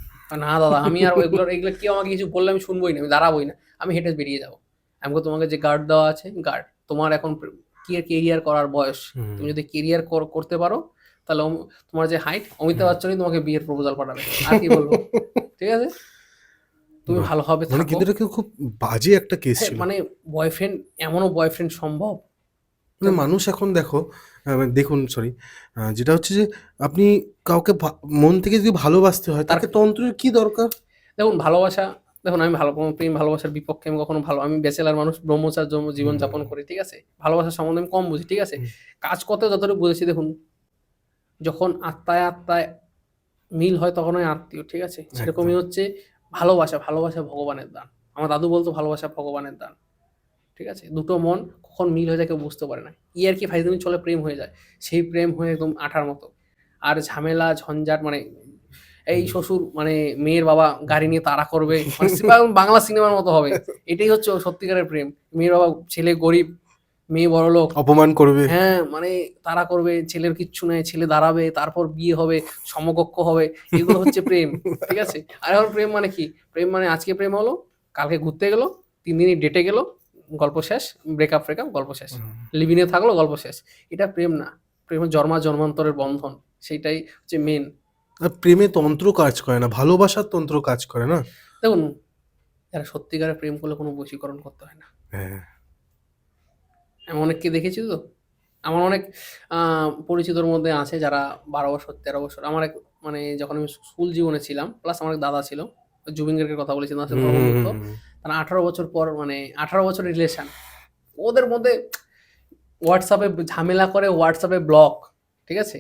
না দাদা, আমি আর এগুলো কেউ আমাকে কিছু বললে আমি শুনবোই না, আমি দাঁড়াবোই না, আমি হেঁটে বেরিয়ে যাবো। আমাকে তোমাকে যে গার্ড দেওয়া আছে, গার্ড, তোমার এখন কি কেরিয়ার করার বয়স। হুম। তুমি যদি কেরিয়ার করতে পারো, তাহলে তোমার যে হাইট, অমিতাভ বচ্চনই তোমাকে বিয়ের প্রপোজাল পাঠাবে। আর কি বলবো? ঠিক আছে, তুমি বাহ! ভালোভাবে মানে থাকো। কিন্তু এটা কিন্তু খুব বাজে একটা কেস হ্যাঁ, ছিল। মানে বয়ফ্রেন্ড, এমনও বয়ফ্রেন্ড সম্ভব? মানে মানুষ এখন দেখো, মানে দেখুন, সরি, যেটা হচ্ছে যে আপনি কাউকে মন থেকে যদি ভালোবাসতে হয়, তার তাকে তন্ত্রের কি দরকার? দেখুন ভালোবাসা, দেখুন আমি ভালো কোনো প্রেম ভালোবাসার বিপক্ষে আমি কখনো আমি ব্যাচেলার মানুষ, ব্রহ্মচার্য জীবন হুম। যাপন করি, ঠিক আছে? ভালোবাসার সম্বন্ধে আমি কম বুঝি, ঠিক আছে? হুম। কাজ করতে যতটুকু বুঝেছি, দেখুন, যখন আত্মায় আত্মায় মিল হয় তখনই আত্মীয়, ঠিক আছে? একদম। সেরকমই হচ্ছে ভালোবাসা। ভালোবাসা ভগবানের দান। আমার দাদু বলতো ভালোবাসা ভগবানের দান, ঠিক আছে? দুটো মন কখন মিল হয়ে যায় কেউ বুঝতে পারে না। ইয়ার্কি ফাইজলামি চলে প্রেম হয়ে যায়। সেই প্রেম হয়ে একদম আঠার মতো। আর ঝামেলা ঝঞ্ঝাট, মানে এই হুম। শ্বশুর মানে মেয়ের বাবা গাড়ি নিয়ে তাড়া করবে, মানে বাংলা সিনেমার মতো হবে। এটাই হচ্ছে সত্যিকারের প্রেম। মেয়ের বাবা, ছেলে গরিব, মেয়ে বড়লোক। অপমান করবে। হ্যাঁ, মানে তাড়া করবে, ছেলের কিচ্ছু নাই, ছেলে দাঁড়াবে, তারপর বিয়ে হবে, সমকক্ষ হবে। এগুলো হচ্ছে প্রেম, ঠিক আছে? আর এখন প্রেম মানে কি? প্রেম মানে আজকে প্রেম হলো, কালকে ঘুরতে গেল, ৩ দিনই ডেটে গেল, গল্প শেষ, ব্রেকআপ গল্প শেষ। লিভ-ইনে থাকলো, গল্প শেষ। এটা প্রেম না। প্রেম জন্মান্তরের বন্ধন। সেইটাই হচ্ছে মেইন। আর প্রেমে তন্ত্র কাজ করে না, ভালোবাসার তন্ত্র কাজ করে না। দেখুন, যারা সত্যিকারের প্রেম করলে কোনো বশীকরণ করতে হয় না। হ্যাঁ। আমি অনেককে দেখেছি তো। আমার অনেক পরিচিতর মধ্যে আছে যারা 12 বছর 13 বছর। আমার এক মানে যখন আমি স্কুল জীবনে ছিলাম, প্লাস আমার এক দাদা ছিল, জুবিন গার্গের কথা বলেছি, তার সাথে ভালো বন্ধুত্ব। তারা 18 বছর পর, মানে 18 বছর রিলেশন, ওদের মধ্যে হোয়াটসঅ্যাপে ঝামেলা করে, হোয়াটসঅ্যাপে ব্লক, ঠিক আছে?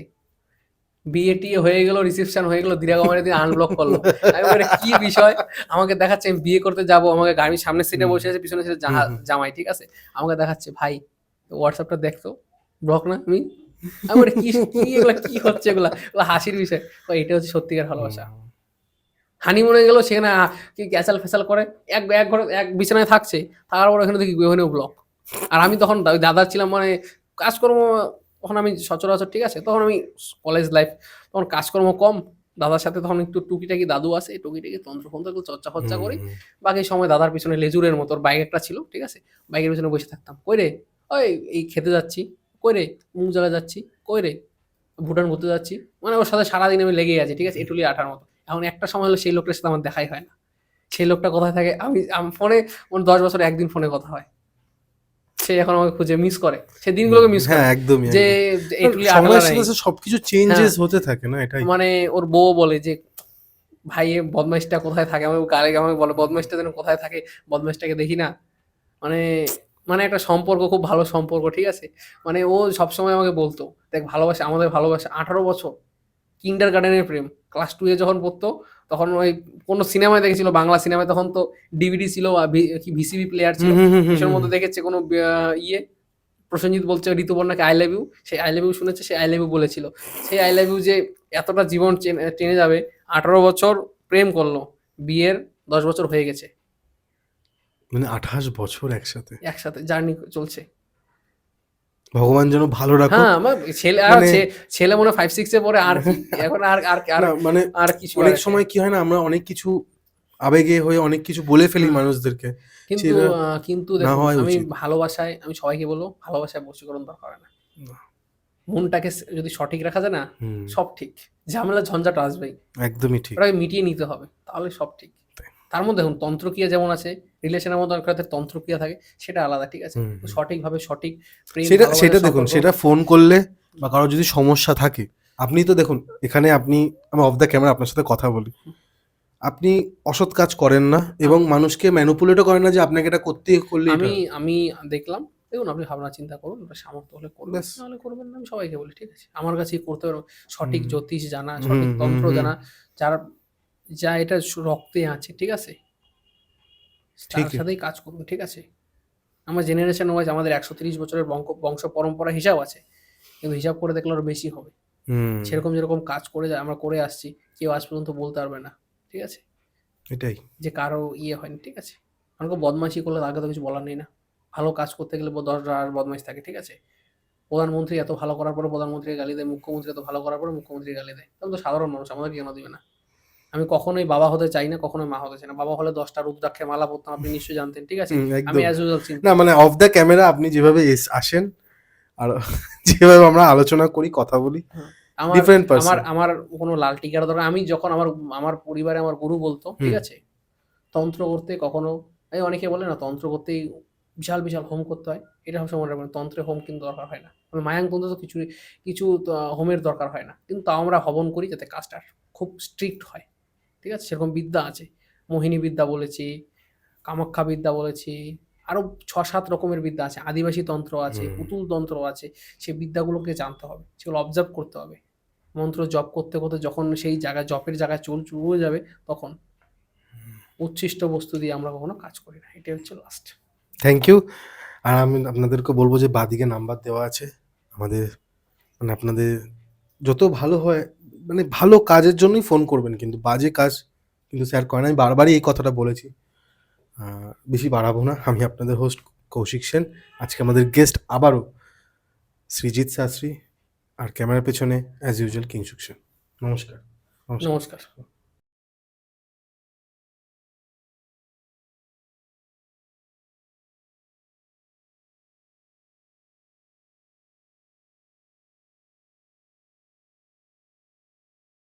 বিয়ে টিয়ে হয়ে গেল, রিসেপশন হয়ে গেল, দিরাগমারে দিয়ে আনব্লক করলো। আমি বলি কি বিষয়? আমাকে দেখাচ্ছে আমি বিয়ে করতে যাব, আমাকে গাড়ির সামনের সিটে বসে আছে, পিছনে সিটে জামাই, ঠিক আছে? আমাকে দেখাচ্ছে, ভাই হোয়াটসঅ্যাপটা দেখতো, ব্লক না আমি? আমি বলি কি কি এগুলা, কি হচ্ছে এগুলা? এগুলা হাসির বিষয়। এটা হচ্ছে সত্যিকার ভালোবাসা। হানিমুনে গেল, সেখানে কি ক্যাচাল ফেসাল করে, এক এক ঘরে এক বিছানায় থাকছে, তারপর ওখানে দেখি ওখানেও ব্লক। আর আমি তখন দাদা ছিলাম, মানে কাজকর্ম, তখন আমি সচরাচর, ঠিক আছে, তখন আমি কলেজ লাইফ, তখন কাজকর্ম কম, দাদার সাথে তখন একটু টুকিটাকি দাদু আছে, এই টুকিটাকি তন্ত্র চর্চা ফর্চা করি। বাকি সময় দাদার পিছনে লেজুরের মতো, ওর বাইক একটা ছিল, ঠিক আছে, বাইকের পিছনে বসে থাকতাম। কই রে? ওই এই খেতে যাচ্ছি। কই রে? মুখ জায়গায় যাচ্ছি। কই রে? ভুটান ঘুরতে যাচ্ছি। মানে ওর সাথে সারাদিন আমি লেগেই আছি, ঠিক আছে, এটুলি আঠার মতো। এখন একটা সময় হলো সেই লোকটার সাথে আমার দেখাই হয় না। সেই লোকটা কোথায় থাকে, আমি ফোনে, ওর 10 বছরে একদিন ফোনে কথা হয়। সে এখন আমাকে খুঁজে মিস করে, সে দিনগুলোকে মিস করে, হ্যাঁ, একদমই যে একদম। এটুলি সময়ের আঠালা সাথে নেই। সাথে সবকিছু হ্যাঁ, চেঞ্জেস হতে থাকে না, এটাই। মানে ওর বউ বলে যে, ভাই এ বদমাইশটা কোথায় থাকে, আমি গালে আমাকে বলে বদমাইশটা যেন কোথায় থাকে, বদমাইশটাকে দেখি না। মানে মানে একটা সম্পর্ক, খুব ভালো সম্পর্ক, ঠিক আছে? মানে ও সবসময় আমাকে বলতো, দেখ ভালোবাসা, আমাদের ভালোবাসা 18 বছর, কিন্ডার গার্ডেনের প্রেম। ক্লাস 2 এ যখন পড়তো, তখন ওই কোনো সিনেমায় দেখেছিল, বাংলা সিনেমায়, তখন তো ডিভিডি ছিল, কি ভিসিবি প্লেয়ার ছিল, কিসের মধ্যে দেখেছে কোনো ইয়ে, প্রসেনজিৎ বলছে ঋতুপর্ণাকে আই লাভ ইউ, সেই আই লাভ ইউ শুনেছে, সেই আই লাভ ইউ বলেছিল। সেই আই লাভ ইউ যে এতটা জীবন টেনে যাবে, 18 বছর প্রেম করলো, বিয়ের 10 বছর হয়ে গেছে, মানে 28 বছর একসাথে। একসাথে জার্নি চলছে। ভগবান যেন ভালো রাখুক। হ্যাঁ, আমার ছেলে মানে ছেলে মনে হয় 5-6 এ পড়ে, আর কি এখন, আর আর আর না মানে আর কিছু অনেক আর সময় কি হয় না, আমরা অনেক কিছু আবেগে হয়ে অনেক কিছু বলে ফেলি হুম। মানুষদেরকে, কিন্তু সেটা কিন্তু না দেখুন, হওয়াই আমি উচিত। ভালোবাসায়, আমি সবাইকে বলবো, ভালোবাসায় বশীকরণ দরকার হয় না। না। মনটাকে যদি সঠিক রাখা যায় না, হুম, সব ঠিক। ঝামেলা ঝঞ্ঝাট আসবেই, একদমই ঠিক। ওটাকে মিটিয়ে নিতে হবে, তাহলে সব ঠিক। তার মধ্যে দেখুন, তন্ত্রক্রিয়া যেমন আছে, রিলেশনের মধ্যে অনেক ক্ষেত্রে তন্ত্রক্রিয়া থাকে, সেটা আলাদা, ঠিক আছে? হুম, হুম। সঠিকভাবে সঠিক প্রেম, সেটা সেটা ভালোবাসার দেখুন, সম্পর্ক। সেটা ফোন করলে বা কারোর যদি সমস্যা থাকে, আপনি তো দেখুন, এখানে আপনি, আমি অফ দ্য ক্যামেরা আপনার সাথে কথা বলি, আপনি অসৎ কাজ করেন না এবং মানুষকে ম্যানুপুলেটও করেন না যে আপনাকে এটা করলে আমি এটা আমি দেখলাম, দেখুন আপনি ভাবনা চিন্তা করুন, আপনার সামর্থ্য হলে করবেন, ব্যাস। নাহলে করবেন না। আমি সবাইকে বলি, ঠিক আছে, আমার কাছেই করতে পারবো। সঠিক হুম, জ্যোতিষ জানা, হুম, সঠিক হুম, তন্ত্র হুম, জানা, যার যা এটা রক্তে আছে, ঠিক আছে, তার ঠিকই। সাথেই কাজ করুন, ঠিক আছে? আমার জেনারেশন ওয়াইজ আমাদের 130 বছরের বংশ পরম্পরা হিসাব আছে, কিন্তু হিসাব করে দেখলে আরো বেশি হবে। হুম, সেরকম যেরকম কাজ করে আমরা করে আসছি, কেউ আজ পর্যন্ত বলতে পারবে না, ঠিক আছে, এটাই। যে কারো ইয়ে হয়নি, ঠিক আছে? কারণ কেউ বদমাইশি করলে তাকে তো কিছু বলার নেই না। ভালো কাজ করতে গেলে 10 আর বদমাইশ থাকে, ঠিক আছে? প্রধানমন্ত্রী এত ভালো করার পরে প্রধানমন্ত্রীকে গালি দেয়, মুখ্যমন্ত্রী এত ভালো করার পরে মুখ্যমন্ত্রীকে গালি দেয়। তাহলে তো সাধারণ মানুষ, আমাদেরকে কেন দিবে না? আমি কখনোই বাবা হতে চাই না, কখনোই মা হতে চাই না। বাবা হলে 10টা রুদ্রাক্ষের মালা পরতাম, আপনি নিশ্চয়ই জানতেন, ঠিক আছে? আমি একদম। অ্যাজ ইউজুয়াল না সিম্পল। মানে অফ দ্য ক্যামেরা আপনি যেভাবে আসেন আর যেভাবে আমরা আলোচনা করি, কথা বলি, হ্যাঁ, আমার ডিফারেন্ট আমার পার্সন। আমার কোনো লাল টিকার দরকার, আমি যখন আমার পরিবারে আমার গুরু বলতো, ঠিক হুম, আছে? তন্ত্র করতে কখনো, এই অনেকে বলে না তন্ত্র করতেই বিশাল, বিশাল হোম করতে হয়। এটা সবসময় মনে রাখবেন, তন্ত্রে হোম কিন্তু দরকার হয় না। মায়াং তন্ত্রে তো কিছু হোমের দরকার হয় না। কিন্তু তাও আমরা হবন করি যাতে কাজটা খুব স্ট্রিক্ট হয়। ঠিক আছে? সেরকম বিদ্যা আছে। মোহিনী বিদ্যা বলেছি, কামাখ্যা বিদ্যা বলেছি। আরো ৬-৭ রকমের বিদ্যা আছে। আদিবাসী তন্ত্র আছে, হুম, পুতুল তন্ত্র আছে। সেই বিদ্যাগুলোকে জানতে হবে। সেগুলো অবজার্ভ করতে হবে। মন্ত্র জপ করতে, করতে যখন সেই জায়গায় জপের জায়গায় চুল হয়ে যাবে, তখন উচ্ছিষ্ট বস্তু দিয়ে আমরা কখনো কাজ করি না। এটাই হচ্ছে লাস্ট। Thank you. আর আমি আপনাদেরকে বলবো যে বাঁদিকে নাম্বার দেওয়া আছে আমাদের, মানে আপনাদের যত ভালো হয়, মানে ভালো কাজের জন্যই ফোন করবেন, কিন্তু বাজে কাজ কিন্তু স্যার করে না। আমি বারবারই এই কথাটা বলেছি। বেশি বাড়াবো না। আমি আপনাদের হোস্ট কৌশিক সেন। আজকে আমাদের গেস্ট আবারও সৃজিত শাস্ত্রী, আর ক্যামেরার পেছনে অ্যাজ ইউজুয়াল কিংসুক সেন। নমস্কার। নমস্কার। নমস্কার।